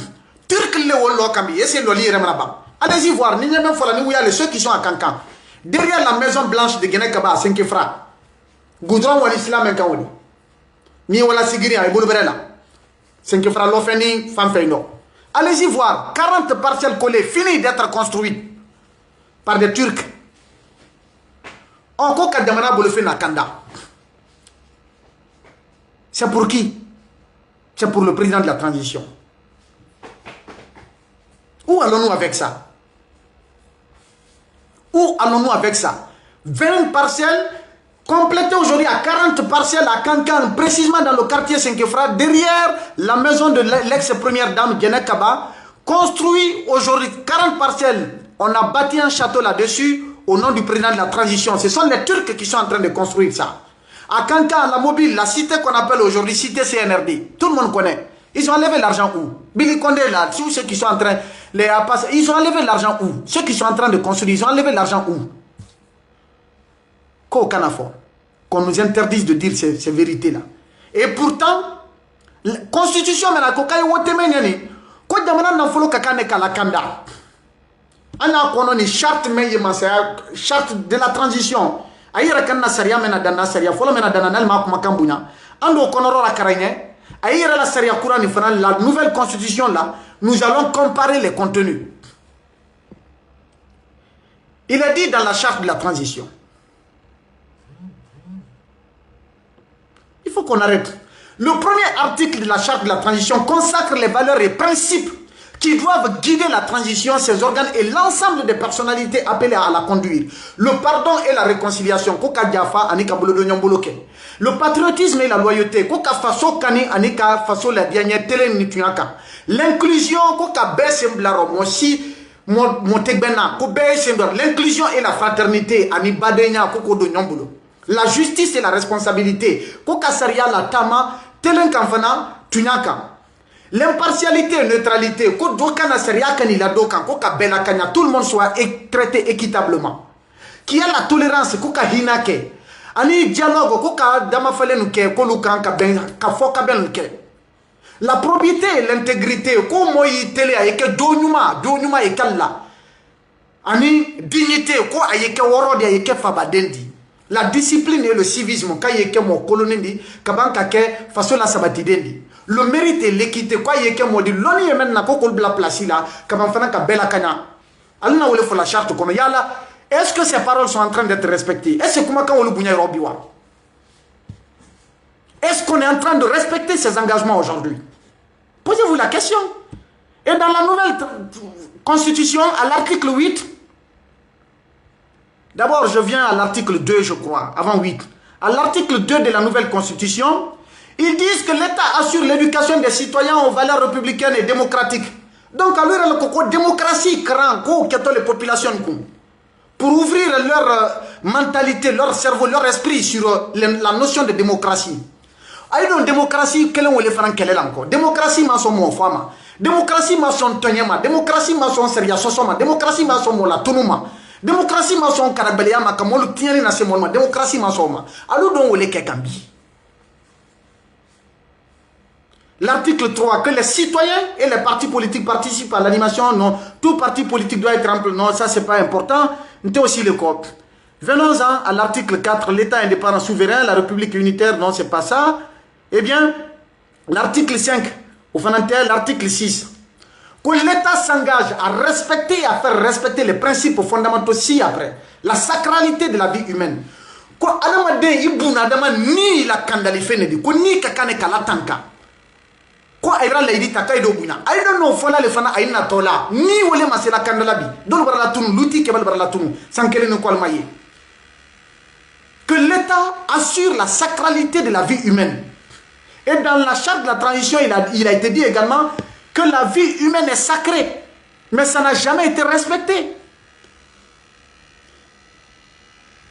Turc le Wolo Kambi, et c'est le lire là-bas. Allez-y voir, ni même fois où il y a ceux qui sont à Kankan. Derrière la maison blanche de Guinée-Kaba à 5 francs. Goudron ou l'islam et Kaouni. Ni wala Sigiri à Boulbrella. 5 francs l'offening, fanfeino. Allez-y voir, 40 parcelles collées, finies d'être construites par des Turcs. Encore Kadamana Boulefé Nakanda. C'est pour qui? C'est pour le président de la transition. Où allons-nous avec ça? Où allons-nous avec ça? 20 parcelles complétées aujourd'hui à 40 parcelles à Kankan, précisément dans le quartier 5 francs, derrière la maison de l'ex-première dame Guéné Kaba, construit aujourd'hui 40 parcelles. On a bâti un château là-dessus au nom du président de la transition. Ce sont les Turcs qui sont en train de construire ça. À Kankan, la mobile, la cité qu'on appelle aujourd'hui cité CNRD, tout le monde connaît. Ils ont enlevé l'argent où? Billy Condé là, tous ceux qui sont en train, ils ont enlevé l'argent où? Ceux qui sont en train de construire, ils ont enlevé l'argent où? Qu'on nous interdise de dire ces vérités-là. Et pourtant, la constitution, charte de la transition. Aïra kanna saria mena dana saria folo mena dana nal ma kuma kambunya ando konoro la karanye aïra la saria courant fana la nouvelle constitution là nous allons comparer les contenus. Il est dit dans la charte de la transition. Il faut qu'on arrête. Le premier article de la charte de la transition consacre les valeurs et principes qui doivent guider la transition, ses organes et l'ensemble des personnalités appelées à la conduire. Le pardon et la réconciliation. Le patriotisme et la loyauté. L'inclusion. L'inclusion et la fraternité. La justice et la responsabilité. L'impartialité et neutralité, tout le monde soit traité équitablement. Qui a la tolérance, ani dialogue, la probité et l'intégrité, ani dignité, la discipline et le civisme, le mérite et l'équité, est-ce que ces paroles sont en train d'être respectées? Est-ce qu'on est en train de respecter ces engagements aujourd'hui? Posez-vous la question. Et dans la nouvelle constitution, à l'article 8, d'abord je viens à l'article 2, je crois, avant 8. À l'article 2 de la nouvelle constitution, ils disent que l'État assure l'éducation des citoyens aux valeurs républicaines et démocratiques. Donc, alors, la démocratie, les populations, pour ouvrir leur mentalité, leur cerveau, leur esprit sur la notion de démocratie. Aïe, démocratie, quelle est encore? Démocratie, ma son femme. Démocratie, ma son tonyama. Démocratie, ma son seria sosoma. Démocratie, ma son la tonuma. Démocratie, ma son karabelia, ma kamolu tieni na se monma. Démocratie, ma son ma. Alors, donc, on les kekambi. L'article 3, que les citoyens et les partis politiques participent à l'animation. Non, tout parti politique doit être rempli. Non, ça, c'est pas important. Nous aussi le COP. Venons-en à l'article 4, l'État indépendant souverain, la République unitaire. Non, c'est pas ça. Eh bien, l'article 5, au fond, l'article 6. que l'État s'engage à respecter et à faire respecter les principes fondamentaux ci-après, la sacralité de la vie humaine. Ko adamaden ibuna adama ni la kandali fenedi ko ni kakane kala tanka ko ayra laydi takay do bunya ay do no fola le fana ayna tola ni wole masela kandala bi do barala tunu luti kebal barala tunu sankele no kol maye que l'État assure la sacralité de la vie humaine. Et dans la charte de la transition, il a été dit également que la vie humaine est sacrée, mais ça n'a jamais été respecté.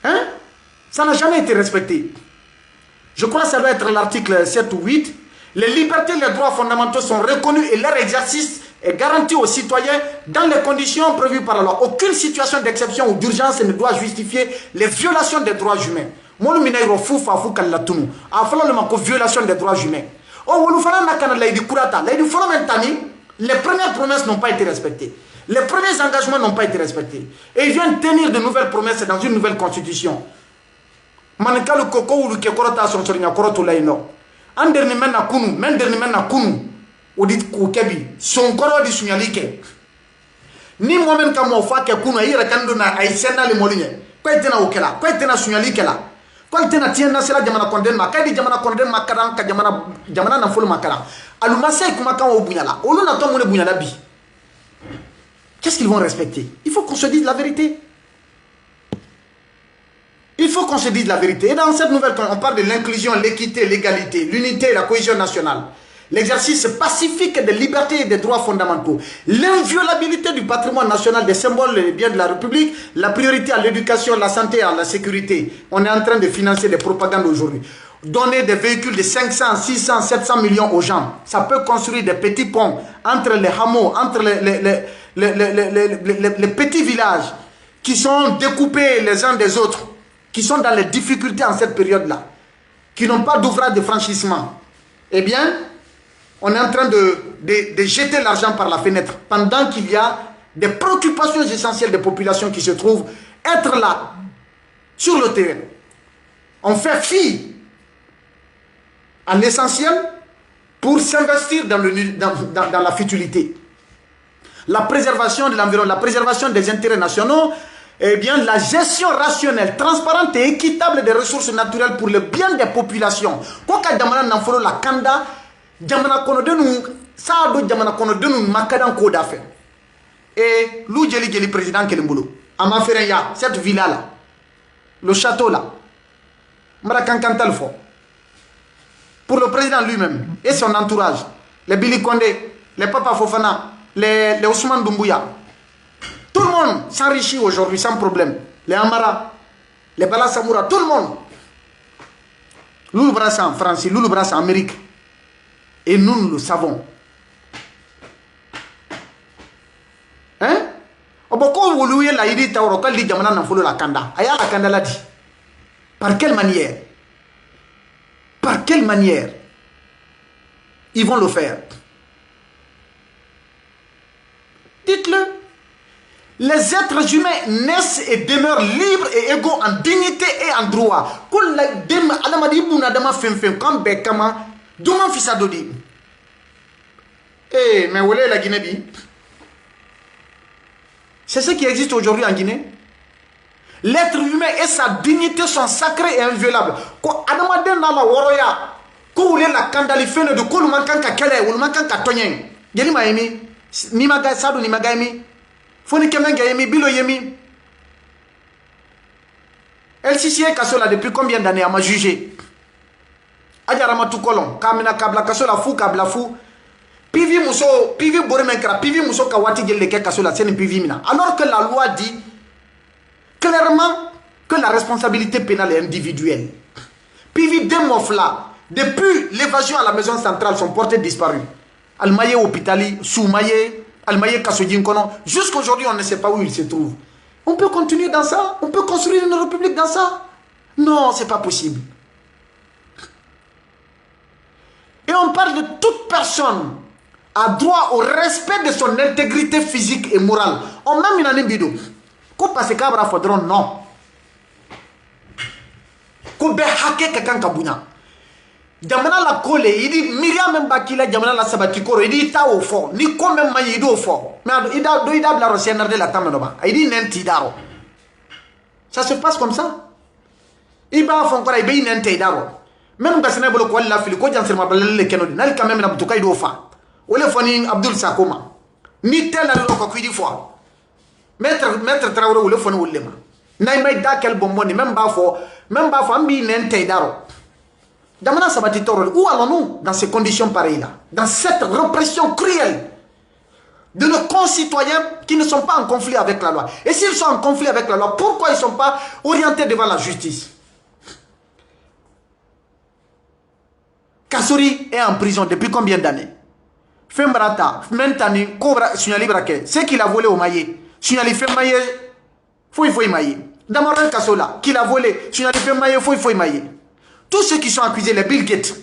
Hein? Ça n'a jamais été respecté. Je crois que ça doit être l'article 7 ou 8. Les libertés et les droits fondamentaux sont reconnus et leur exercice est garanti aux citoyens dans les conditions prévues par la loi. Aucune situation d'exception ou d'urgence ne doit justifier les violations des droits humains. Moi, je violation des droits humains. Les premières promesses n'ont pas été respectées. Les premiers engagements n'ont pas été respectés. Et ils viennent tenir de nouvelles promesses dans une nouvelle constitution. Manikalu koko ou ke korota son sorinya koroto laino. Anderni menna kunu, menderni menna kunu. Odit ko kebi, son koro di sunyalike. Ni momen ka mo fa ke kunu ayira kando na ay senda le molinye. Ko etena okela, ko etena sunyalike la. Ko etena tiena sela jamana konden ma, kadi jamana konden makaran ka jamana na fulu makara. Alumase kuma kan obunyala. Olu na to mo ne bunyala bi. Qu'est-ce qu'ils vont respecter? Il faut qu'on se dise la vérité. Il faut qu'on se dise la vérité. Et dans cette nouvelle, on parle de l'inclusion, l'équité, l'égalité, l'unité et la cohésion nationale. L'exercice pacifique des libertés et des droits fondamentaux. L'inviolabilité du patrimoine national, des symboles et des biens de la République. La priorité à l'éducation, la santé et à la sécurité. On est en train de financer des propagandes aujourd'hui. Donner des véhicules de 500, 600, 700 millions aux gens. Ça peut construire des petits ponts entre les hameaux, entre les petits villages qui sont découpés les uns des autres, qui sont dans les difficultés en cette période-là, qui n'ont pas d'ouvrage de franchissement. Eh bien, on est en train de jeter l'argent par la fenêtre pendant qu'il y a des préoccupations essentielles des populations qui se trouvent être là, sur le terrain. On fait fi à l'essentiel pour s'investir dans la futilité. La préservation de l'environnement, la préservation des intérêts nationaux, eh bien, la gestion rationnelle, transparente et équitable des ressources naturelles pour le bien des populations. Koka jamana nanfolo la kanda, jamana kono denu, saado jamana kono denu makadan koda fe. Et lou jeli président Kelembolo, ama fereya, cette villa là, le château là, marakankantal fo. Pour le président lui-même et son entourage, les Billy Kondé, les Papa Fofana, les Ousmane Doumbouya. Tout le monde s'enrichit aujourd'hui sans problème. Les Amara, les Bala Samoura, tout le monde. Loulou Brassa en France, Loulou Brassa en Amérique. Et nous le savons. Hein? Oboko wuluye la idi tauro kal di jamana na fulu la kanda. Aya la kanda la di. Par quelle manière? Par quelle manière ils vont le faire? Dites-le. Les êtres humains naissent et demeurent libres et égaux en dignité et en droit. Eh, mais où est la Guinée? C'est ce qui existe aujourd'hui en Guinée. L'être humain et sa dignité sont sacrés et inviolables. Ko adamaden na la woroya, ko wule la kandali fene de ko lumankanka kele, lumankanka tonyen. Geli ma yemi, ni maga sadu ni maga yemi. Foni kemenga yemi bilo yemi. El Sisi est Kasola depuis combien d'années à m'a jugé? Adjarama tout colon, kamina kabla Kasola fou kabla fou. Pivi muso, pivi boremenkra, pivi muso kawati gel leke Kasola seni pivi mina. Alors que la loi dit clairement que la responsabilité pénale est individuelle. Pivi Demofla, depuis l'évasion à la maison centrale, sont portés disparus. Almaye Hôpitali, Soumaye, Almaye Kassodinkono, jusqu'à aujourd'hui on ne sait pas où il se trouve. On peut continuer dans ça? On peut construire une république dans ça? Non, c'est pas possible. Et on parle de toute personne a droit au respect de son intégrité physique et morale. On m'a mis dans une vidéo. Ko passe kabra fodron non. Ko be hake kakan kabunya. Jamana la kole, il dit Myriam Mbakila Jamana la sabatikoro, il dit ta au fort, ni comme même maïdo au fort. Mais il a la rosienne de la tamanoma. Il dit nenti daro. Ça se passe comme ça. Il va faire encore il nenti daro. Même quand c'est n'importe quoi la fille, quand j'en sais ma balle le kenodi, n'a quand même la boutoka il fa. Ou le foni Abdul Sakoma. Ni tel la loko qui dit fois. Maître Traoré ou le foni ou lema. N'a pas da quel bon monde, même pas fort, ambi nenti daro. Damana Sabatitoro, où allons-nous dans ces conditions pareilles-là? Dans cette répression cruelle de nos concitoyens qui ne sont pas en conflit avec la loi. Et s'ils sont en conflit avec la loi, pourquoi ils ne sont pas orientés devant la justice? Kassouri est en prison depuis combien d'années? Fembrata, Mentani, Cobra, Signali Braque, c'est qu'il a volé au maillet. Signali Femaye, faut maillet. Damaran Kassola, qu'il a volé, Signali Femaye, faut maillet. Tous ceux qui sont accusés, les Bill Gates,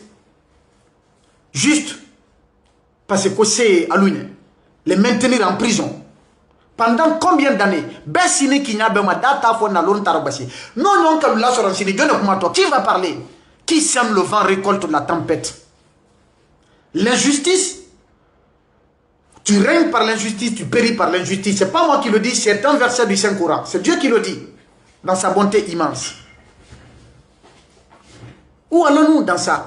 juste parce que c'est à lui, les maintenir en prison. Pendant combien d'années? Bessine qui n'a pas data pour na l'on tarabasi. Non, non, comme la soeur Dieu ne qui va parler? Qui sème le vent récolte la tempête? L'injustice, tu règnes par l'injustice, tu péris par l'injustice. C'est pas moi qui le dis, c'est un verset du Saint-Coran. C'est Dieu qui le dit, dans sa bonté immense. Où allons-nous dans ça?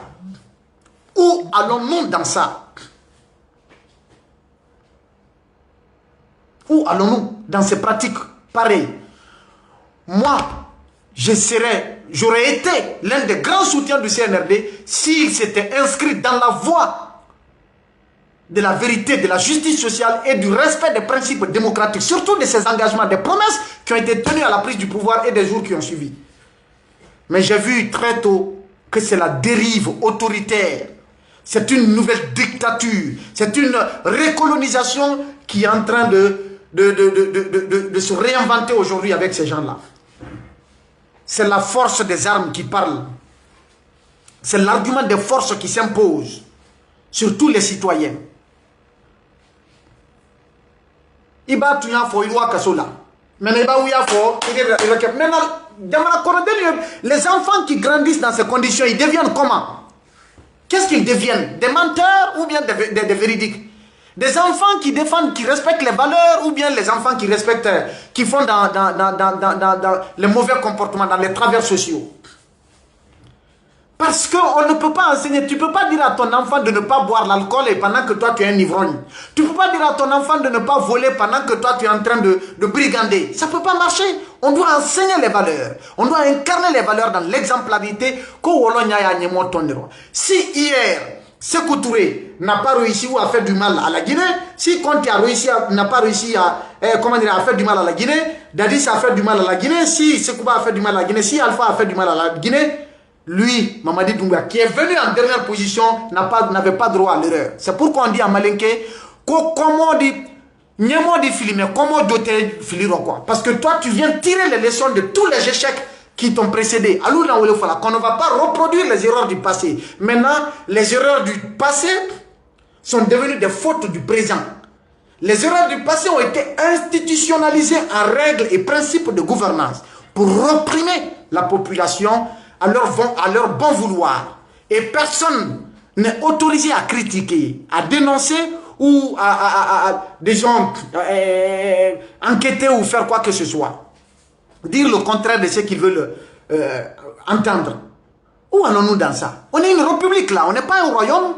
Où allons-nous dans ça? Où allons-nous dans ces pratiques pareilles? Moi, j'aurais été l'un des grands soutiens du CNRD s'il s'était inscrit dans la voie de la vérité, de la justice sociale et du respect des principes démocratiques, surtout de ces engagements, des promesses qui ont été tenues à la prise du pouvoir et des jours qui ont suivi. Mais j'ai vu très tôt que c'est la dérive autoritaire, c'est une nouvelle dictature, c'est une récolonisation qui est en train de se réinventer aujourd'hui avec ces gens-là. C'est la force des armes qui parle. C'est l'argument des forces qui s'impose sur tous les citoyens. Iba tuya fo iwa kasola. Maintenant, les enfants qui grandissent dans ces conditions, ils deviennent comment? Qu'est-ce qu'ils deviennent? Des menteurs ou bien des véridiques? Des enfants qui défendent, qui respectent les valeurs, ou bien les enfants qui respectent, qui font dans les mauvais comportements, dans les travers sociaux? Parce qu'on ne peut pas enseigner, tu ne peux pas dire à ton enfant de ne pas boire l'alcool et pendant que toi tu es un ivrogne. Tu ne peux pas dire à ton enfant de ne pas voler pendant que toi tu es en train de brigander. Ça ne peut pas marcher. On doit enseigner les valeurs. On doit incarner les valeurs dans l'exemplarité. Si hier, Sékou Touré n'a pas réussi à faire du mal à la Guinée, si Conté n'a pas réussi à faire du mal à la Guinée, Dadis a fait du mal à la Guinée, si Sekouba a fait du mal à la Guinée, si Alpha a fait du mal à la Guinée, lui, Mamadi Doumbouya, qui est venu en dernière position, n'avait pas droit à l'erreur. C'est pourquoi on dit à Malinké, comment dit, comment dit filmer, comment doter filiro quoi. Parce que toi, tu viens tirer les leçons de tous les échecs qui t'ont précédé. Alors là, qu'on ne va pas reproduire les erreurs du passé. Maintenant, les erreurs du passé sont devenues des fautes du présent. Les erreurs du passé ont été institutionnalisées en règles et principes de gouvernance pour réprimer la population à leur bon vouloir. Et personne n'est autorisé à critiquer, à dénoncer ou disons, enquêter ou faire quoi que ce soit. Dire le contraire de ce qu'ils veulent entendre. Où allons-nous dans ça? On est une république là, on n'est pas un royaume.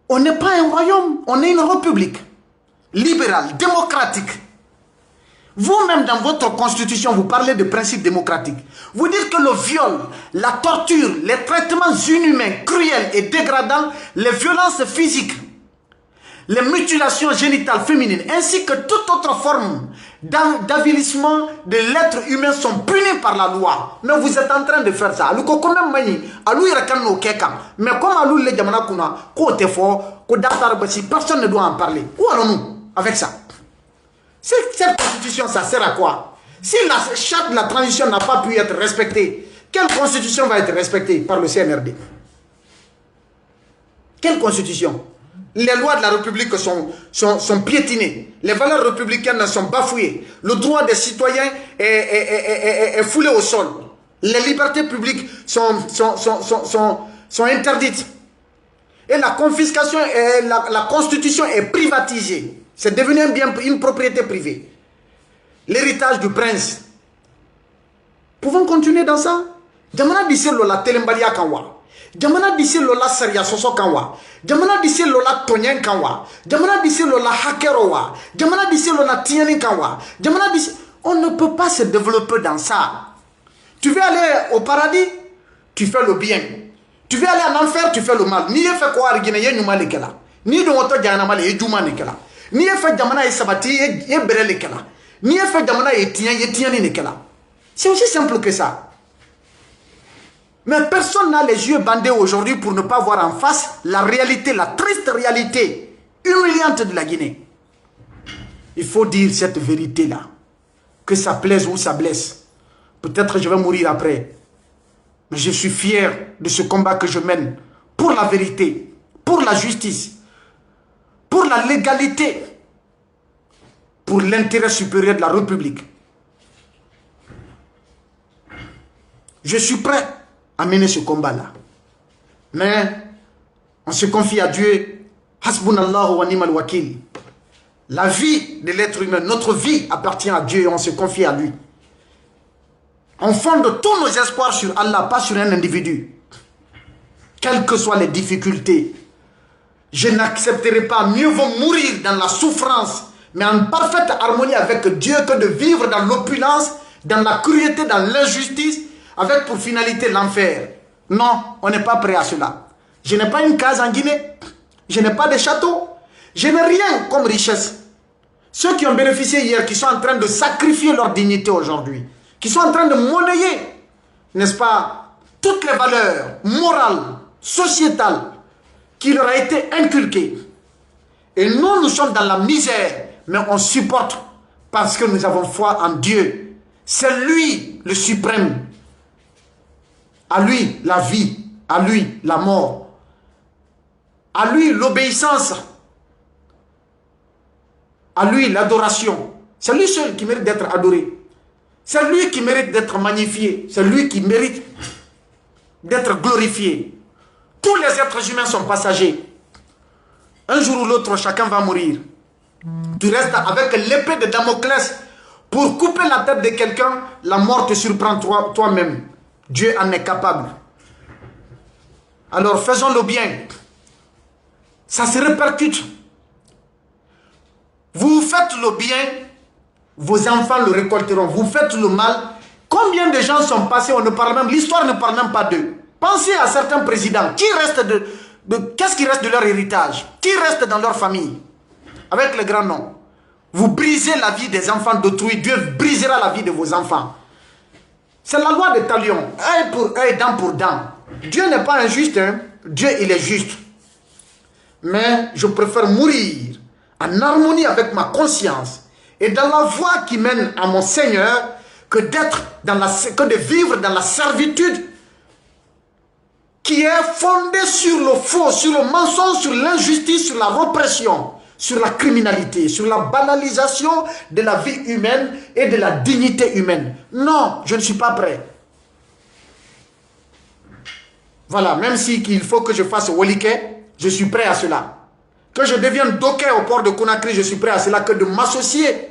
On n'est pas un royaume, on est une république libérale, démocratique. Vous-même, dans votre constitution, vous parlez de principes démocratiques. Vous dites que le viol, la torture, les traitements inhumains, cruels et dégradants, les violences physiques, les mutilations génitales féminines, ainsi que toute autre forme d'avilissement de l'être humain sont punis par la loi. Mais vous êtes en train de faire ça. Mais comme personne ne doit en parler. Où allons-nous avec ça? Cette constitution, ça sert à quoi? Si la charte de la transition n'a pas pu être respectée, quelle constitution va être respectée par le CNRD? Quelle constitution? Les lois de la République sont piétinées. Les valeurs républicaines sont bafouées. Le droit des citoyens est foulé au sol. Les libertés publiques sont interdites. Et la confiscation, la constitution est privatisée. C'est devenu un bien, une propriété privée. L'héritage du prince. Pouvons continuer dans ça? Jamana dise lola telembalia kanwa. Jamana dise lola saria soso kanwa. Jamana dise lola tonyen kanwa. Jamana dise lola hackerowa. Jamana dise lola tieni kanwa. Jamana dise... On ne peut pas se développer dans ça. Tu veux aller au paradis, tu fais le bien. Tu veux aller en enfer, tu fais le mal. Ni fait quoi argine ye nyuma lekela. Ni do woto jana male ye juma lekela. Ni fait jamana ye sabati ye bere lekela. Ni fait jamana ye tieni lekela. C'est aussi simple que ça. Mais personne n'a les yeux bandés aujourd'hui pour ne pas voir en face la réalité, la triste réalité humiliante de la Guinée. Il faut dire cette vérité-là. Que ça plaise ou ça blesse. Peut-être je vais mourir après. Mais je suis fier de ce combat que je mène pour la vérité, pour la justice, pour la légalité, pour l'intérêt supérieur de la République. Je suis prêt à mener ce combat-là. Mais on se confie à Dieu. Hasbunallahu wa ni'mal wakil. La vie de l'être humain, notre vie appartient à Dieu et on se confie à lui. On fonde tous nos espoirs sur Allah, pas sur un individu. Quelles que soient les difficultés, je n'accepterai pas, mieux vaut mourir dans la souffrance, mais en parfaite harmonie avec Dieu, que de vivre dans l'opulence, dans la cruauté, dans l'injustice, avec pour finalité l'enfer. Non, on n'est pas prêt à cela. Je n'ai pas une case en Guinée, je n'ai pas de château, je n'ai rien comme richesse. Ceux qui ont bénéficié hier, qui sont en train de sacrifier leur dignité aujourd'hui, qui sont en train de monnayer, n'est-ce pas, toutes les valeurs morales, sociétales, qui leur a été inculquées. Et nous, nous sommes dans la misère, mais on supporte parce que nous avons foi en Dieu. C'est lui le suprême. À lui la vie, à lui la mort, à lui l'obéissance, à lui l'adoration. C'est lui seul qui mérite d'être adoré. C'est lui qui mérite d'être magnifié. C'est lui qui mérite d'être glorifié. Tous les êtres humains sont passagers. Un jour ou l'autre, chacun va mourir. Tu restes avec l'épée de Damoclès pour couper la tête de quelqu'un. La mort te surprend toi-même. Dieu en est capable. Alors faisons le bien. Ça se répercute. Vous faites le bien, vos enfants le récolteront. Vous faites le mal. Combien de gens sont passés, on ne parle même, l'histoire ne parle même pas d'eux. Pensez à certains présidents. Qui reste qu'est-ce qui reste de leur héritage? Qui reste dans leur famille? Avec les grands noms. Vous brisez la vie des enfants d'autrui. Dieu brisera la vie de vos enfants. C'est la loi de Talion. Œil pour œil, dent pour dent. Dieu n'est pas injuste. Hein? Dieu, il est juste. Mais je préfère mourir en harmonie avec ma conscience et dans la voie qui mène à mon Seigneur que de vivre dans la servitude qui est fondée sur le faux, sur le mensonge, sur l'injustice, sur la répression, sur la criminalité, sur la banalisation de la vie humaine et de la dignité humaine. Non, je ne suis pas prêt. Voilà, même s'il faut que je fasse Wolike, je suis prêt à cela. Que je devienne docker au port de Conakry, je suis prêt à cela, que de m'associer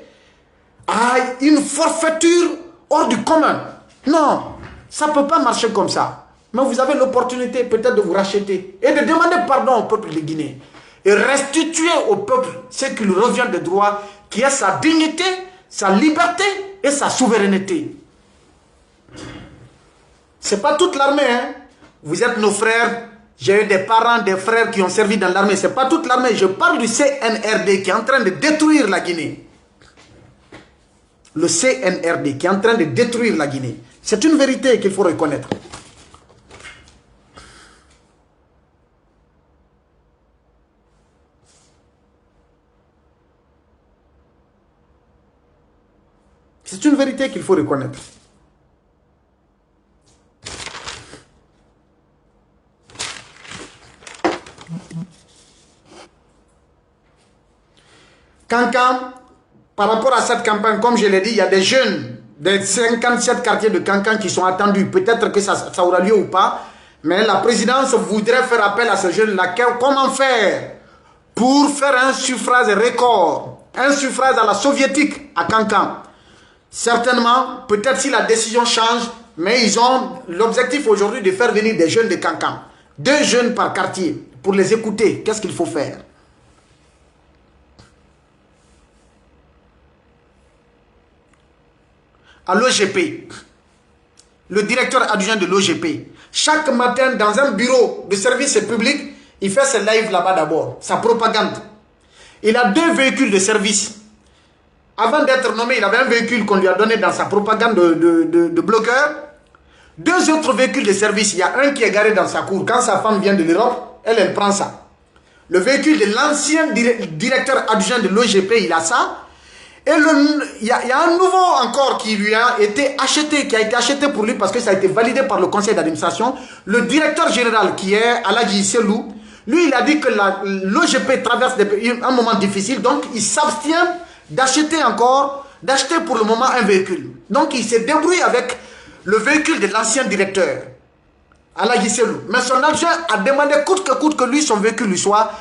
à une forfaiture hors du commun. Non, ça ne peut pas marcher comme ça. Mais vous avez l'opportunité peut-être de vous racheter et de demander pardon au peuple de Guinée. Et restituer au peuple ce qui lui revient de droit, qui est sa dignité, sa liberté et sa souveraineté. Ce n'est pas toute l'armée, hein. Vous êtes nos frères. J'ai eu des parents, des frères qui ont servi dans l'armée. Ce n'est pas toute l'armée. Je parle du CNRD qui est en train de détruire la Guinée. Le CNRD qui est en train de détruire la Guinée. C'est une vérité qu'il faut reconnaître. C'est une vérité qu'il faut reconnaître. Quand, par rapport à cette campagne, comme je l'ai dit, il y a des jeunes des 57 quartiers de Kankan qui sont attendus. Peut-être que ça aura lieu ou pas. Mais la présidence voudrait faire appel à ces jeunes-là. Comment faire pour faire un suffrage record, un suffrage à la soviétique à Kankan? Certainement, peut-être si la décision change, mais ils ont l'objectif aujourd'hui de faire venir des jeunes de Kankan. 2 jeunes par quartier pour les écouter. Qu'est-ce qu'il faut faire? À l'OGP, le directeur adjoint de l'OGP, chaque matin dans un bureau de service public, il fait ses lives là-bas d'abord, sa propagande. Il a 2 véhicules de service. Avant d'être nommé, il avait un véhicule qu'on lui a donné dans sa propagande de blogueur. 2 autres véhicules de service. Il y a un qui est garé dans sa cour. Quand sa femme vient de l'Europe, elle prend ça. Le véhicule de l'ancien directeur adjoint de l'OGP, il a ça. Et il y a un nouveau encore qui lui a été acheté, qui a été acheté pour lui parce que ça a été validé par le conseil d'administration. Le directeur général qui est Aladji Selou, lui il a dit que l'OGP traverse un moment difficile, donc il s'abstient d'acheter pour le moment un véhicule. Donc il s'est débrouillé avec le véhicule de l'ancien directeur, Aladji Selou. Mais son adjoint a demandé coûte que lui, son véhicule lui soit,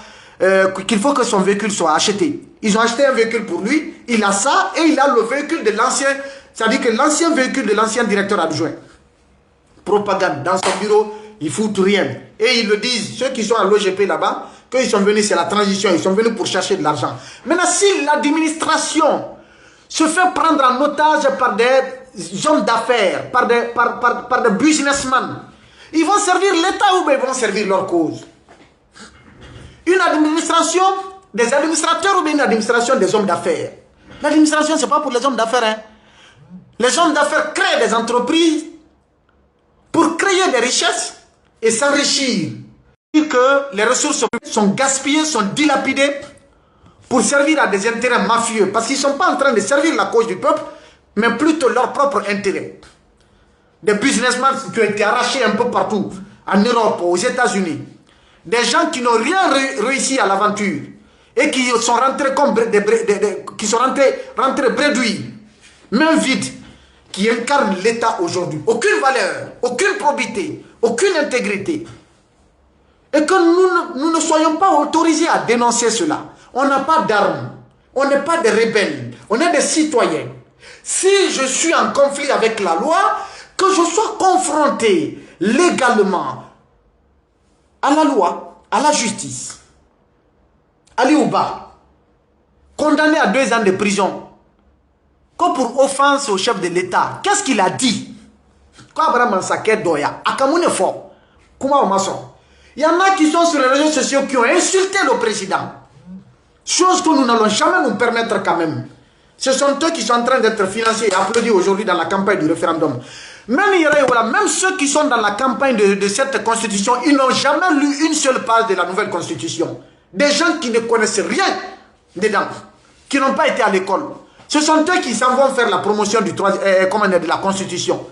qu'il faut que son véhicule soit acheté. Ils ont acheté un véhicule pour lui, il a ça et il a le véhicule de l'ancien, c'est-à-dire que l'ancien véhicule de l'ancien directeur adjoint. Propagande, dans son bureau, ils foutent rien. Et ils le disent, ceux qui sont à l'OGP là-bas, qu'ils sont venus, c'est la transition, ils sont venus pour chercher de l'argent. Maintenant, si l'administration se fait prendre en otage par des hommes d'affaires, par des businessmen, ils vont servir l'État ou bien ils vont servir leur cause? Une administration des administrateurs ou bien une administration des hommes d'affaires? L'administration, ce n'est pas pour les hommes d'affaires. Hein. Les hommes d'affaires créent des entreprises pour créer des richesses et s'enrichir. Que les ressources sont gaspillées, sont dilapidées pour servir à des intérêts mafieux. Parce qu'ils ne sont pas en train de servir la cause du peuple, mais plutôt leur propre intérêt. Des businessmen qui ont été arrachés un peu partout, en Europe, aux États-Unis. Des gens qui n'ont rien réussi à l'aventure et qui sont rentrés comme qui sont rentrés bredouilles, main vide, qui incarnent l'État aujourd'hui. Aucune valeur, aucune probité, aucune intégrité. Et que nous ne soyons pas autorisés à dénoncer cela. On n'a pas d'armes, on n'est pas des rebelles, on est des citoyens. Si je suis en conflit avec la loi, que je sois confronté légalement à la loi, à la justice. Ali Ouba, condamné à 2 ans de prison, comme pour offense au chef de l'État. Qu'est-ce qu'il a dit? Il y en a qui sont sur les réseaux sociaux qui ont insulté le président. Chose que nous n'allons jamais nous permettre quand même. Ce sont eux qui sont en train d'être financés et applaudis aujourd'hui dans la campagne du référendum. Même ceux qui sont dans la campagne de cette constitution, ils n'ont jamais lu une seule page de la nouvelle constitution. Des gens qui ne connaissent rien dedans, qui n'ont pas été à l'école. Ce sont eux qui s'en vont faire la promotion de la constitution.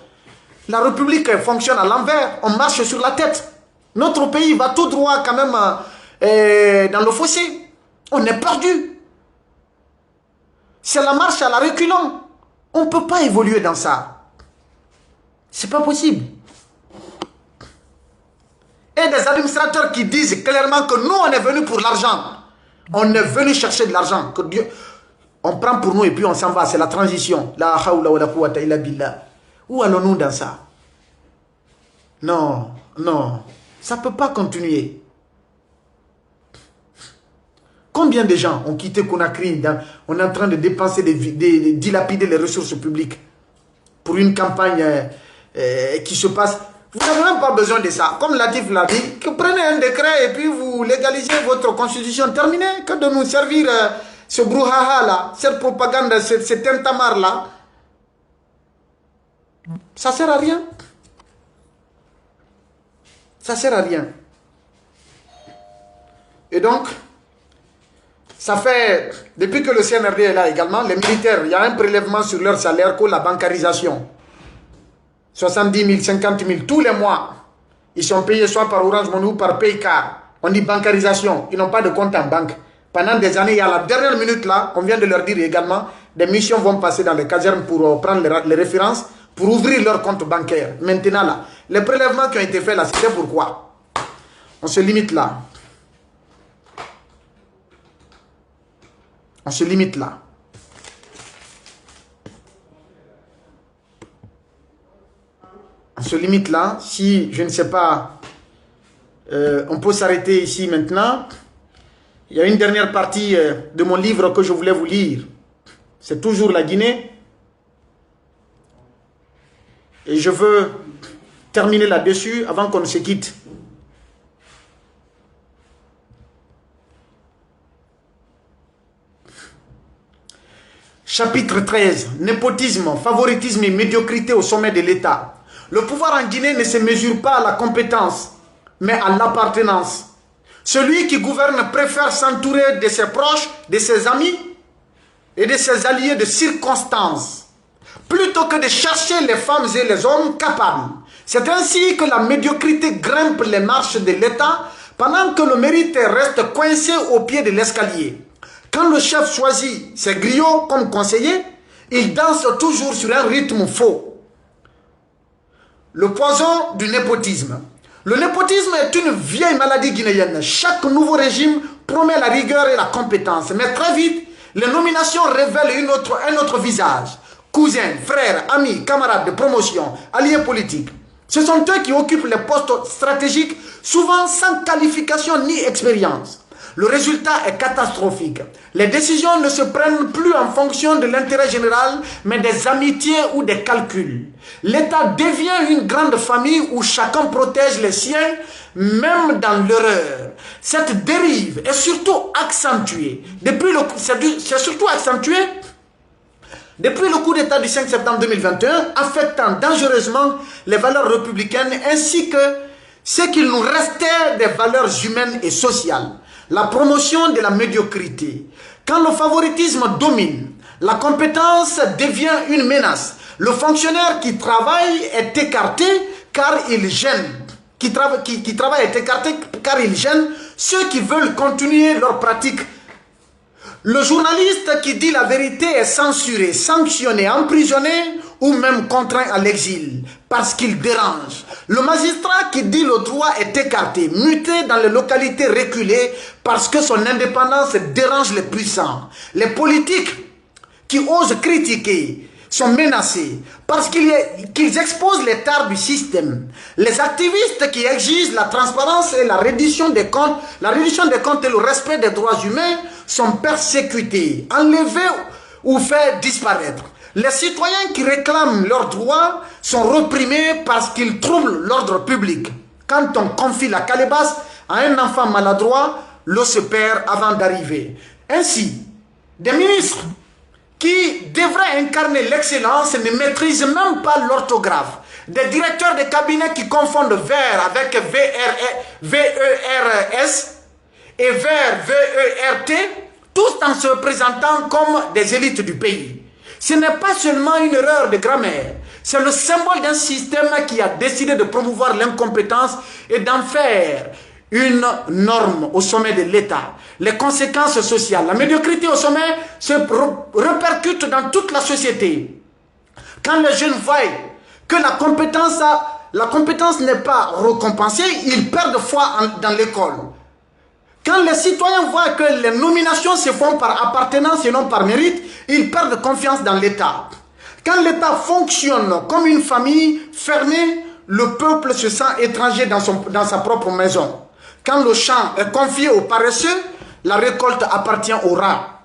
La République fonctionne à l'envers, on marche sur la tête. Notre pays va tout droit quand même dans le fossé. On est perdu. C'est la marche à la reculons. On ne peut pas évoluer dans ça. C'est pas possible. Et des administrateurs qui disent clairement que nous, on est venus pour l'argent. On est venu chercher de l'argent. Que Dieu, on prend pour nous et puis on s'en va. C'est la transition. La hawla wa la quwwata illa billah. Où allons-nous dans ça? Non, non. Ça ne peut pas continuer. Combien de gens ont quitté Conakry? On est en train de dépenser, de dilapider les ressources publiques pour une campagne qui se passe. Vous n'avez même pas besoin de ça. Comme Latif l'a dit, que prenez un décret et puis vous légalisez votre constitution. Terminé. Que de nous servir ce brouhaha là, cette propagande, cet tintamarre là. Ça ne sert à rien. Ça ne sert à rien. Et donc, ça fait, depuis que le CNRD est là également, les militaires, il y a un prélèvement sur leur salaire que la bancarisation. 70 000, 50 000, tous les mois, ils sont payés soit par Orange Money ou par Paycar. On dit bancarisation, ils n'ont pas de compte en banque. Pendant des années, il y a la dernière minute là, on vient de leur dire également, des missions vont passer dans les casernes pour prendre les références, pour ouvrir leur compte bancaire. Maintenant, là, les prélèvements qui ont été faits là, c'est pourquoi. On se limite là. On se limite là. On se limite là. Si, je ne sais pas, on peut s'arrêter ici maintenant. Il y a une dernière partie de mon livre que je voulais vous lire. C'est toujours la Guinée. Et je veux terminer là-dessus avant qu'on ne se quitte. Chapitre 13. Népotisme, favoritisme et médiocrité au sommet de l'État. Le pouvoir en Guinée ne se mesure pas à la compétence, mais à l'appartenance. Celui qui gouverne préfère s'entourer de ses proches, de ses amis et de ses alliés de circonstances, plutôt que de chercher les femmes et les hommes capables. C'est ainsi que la médiocrité grimpe les marches de l'État, pendant que le mérite reste coincé au pied de l'escalier. Quand le chef choisit ses griots comme conseiller, il danse toujours sur un rythme faux. Le poison du népotisme. Le népotisme est une vieille maladie guinéenne. Chaque nouveau régime promet la rigueur et la compétence. Mais très vite, les nominations révèlent un autre visage. Cousins, frères, amis, camarades de promotion, alliés politiques. Ce sont eux qui occupent les postes stratégiques, souvent sans qualification ni expérience. Le résultat est catastrophique. Les décisions ne se prennent plus en fonction de l'intérêt général, mais des amitiés ou des calculs. L'État devient une grande famille où chacun protège les siens, même dans l'erreur. Cette dérive est surtout accentuée. C'est surtout accentué depuis le coup d'État du 5 septembre 2021, affectant dangereusement les valeurs républicaines ainsi que ce qu'il nous restait des valeurs humaines et sociales. La promotion de la médiocrité. Quand le favoritisme domine, la compétence devient une menace. Le fonctionnaire qui travaille est écarté car il gêne. Qui travaille est écarté car il gêne ceux qui veulent continuer leur pratique. Le journaliste qui dit la vérité est censuré, sanctionné, emprisonné ou même contraint à l'exil parce qu'il dérange. Le magistrat qui dit le droit est écarté, muté dans les localités reculées parce que son indépendance dérange les puissants. Les politiques qui osent critiquer sont menacés parce qu'ils exposent les tares du système. Les activistes qui exigent la transparence et la reddition des comptes et le respect des droits humains sont persécutés, enlevés ou faits disparaître. Les citoyens qui réclament leurs droits sont reprimés parce qu'ils troublent l'ordre public. Quand on confie la calebasse à un enfant maladroit, l'eau se perd avant d'arriver. Ainsi, des ministres qui devraient incarner l'excellence ne maîtrisent même pas l'orthographe. Des directeurs de cabinet qui confondent vers avec V-E-R-S et vers V-E-R-T, tous en se présentant comme des élites du pays. Ce n'est pas seulement une erreur de grammaire, c'est le symbole d'un système qui a décidé de promouvoir l'incompétence et d'en faire une norme au sommet de l'État. Les conséquences sociales, la médiocrité au sommet se répercute dans toute la société. Quand les jeunes voient que la compétence n'est pas récompensée, ils perdent foi dans l'école. Quand les citoyens voient que les nominations se font par appartenance et non par mérite, ils perdent confiance dans l'État. Quand l'État fonctionne comme une famille fermée, le peuple se sent étranger dans sa propre maison. Quand le champ est confié aux paresseux, la récolte appartient aux rats.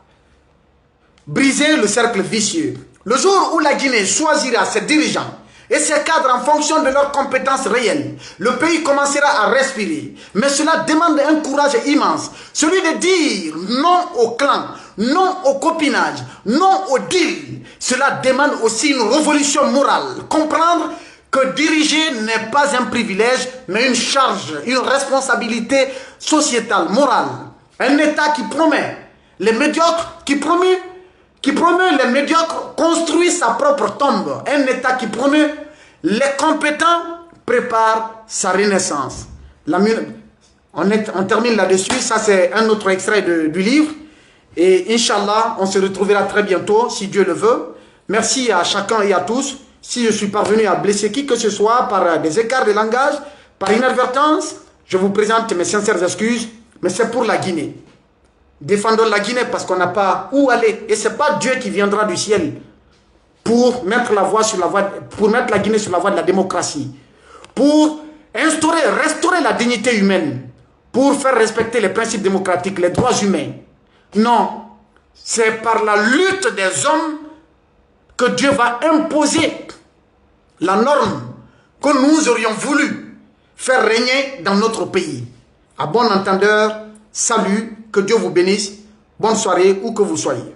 Briser le cercle vicieux. Le jour où la Guinée choisira ses dirigeants et ses cadres en fonction de leurs compétences réelles, le pays commencera à respirer. Mais cela demande un courage immense. Celui de dire non au clan, non au copinage, non au deal. Cela demande aussi une révolution morale. Comprendre que diriger n'est pas un privilège, mais une charge, une responsabilité sociétale, morale. Un État qui promet les médiocres, qui promet les médiocres, construit sa propre tombe. Un État qui promet les compétents, prépare sa renaissance. On termine là-dessus, ça c'est un autre extrait du livre. Et Inch'Allah, on se retrouvera très bientôt, si Dieu le veut. Merci à chacun et à tous. Si je suis parvenu à blesser qui que ce soit par des écarts de langage, par inadvertance, je vous présente mes sincères excuses, mais c'est pour la Guinée. Défendons la Guinée parce qu'on n'a pas où aller. Et ce n'est pas Dieu qui viendra du ciel pour mettre la Guinée sur la voie de la démocratie, pour restaurer la dignité humaine, pour faire respecter les principes démocratiques, les droits humains. Non, c'est par la lutte des hommes que Dieu va imposer la norme que nous aurions voulu faire régner dans notre pays. À bon entendeur, salut, que Dieu vous bénisse, bonne soirée où que vous soyez.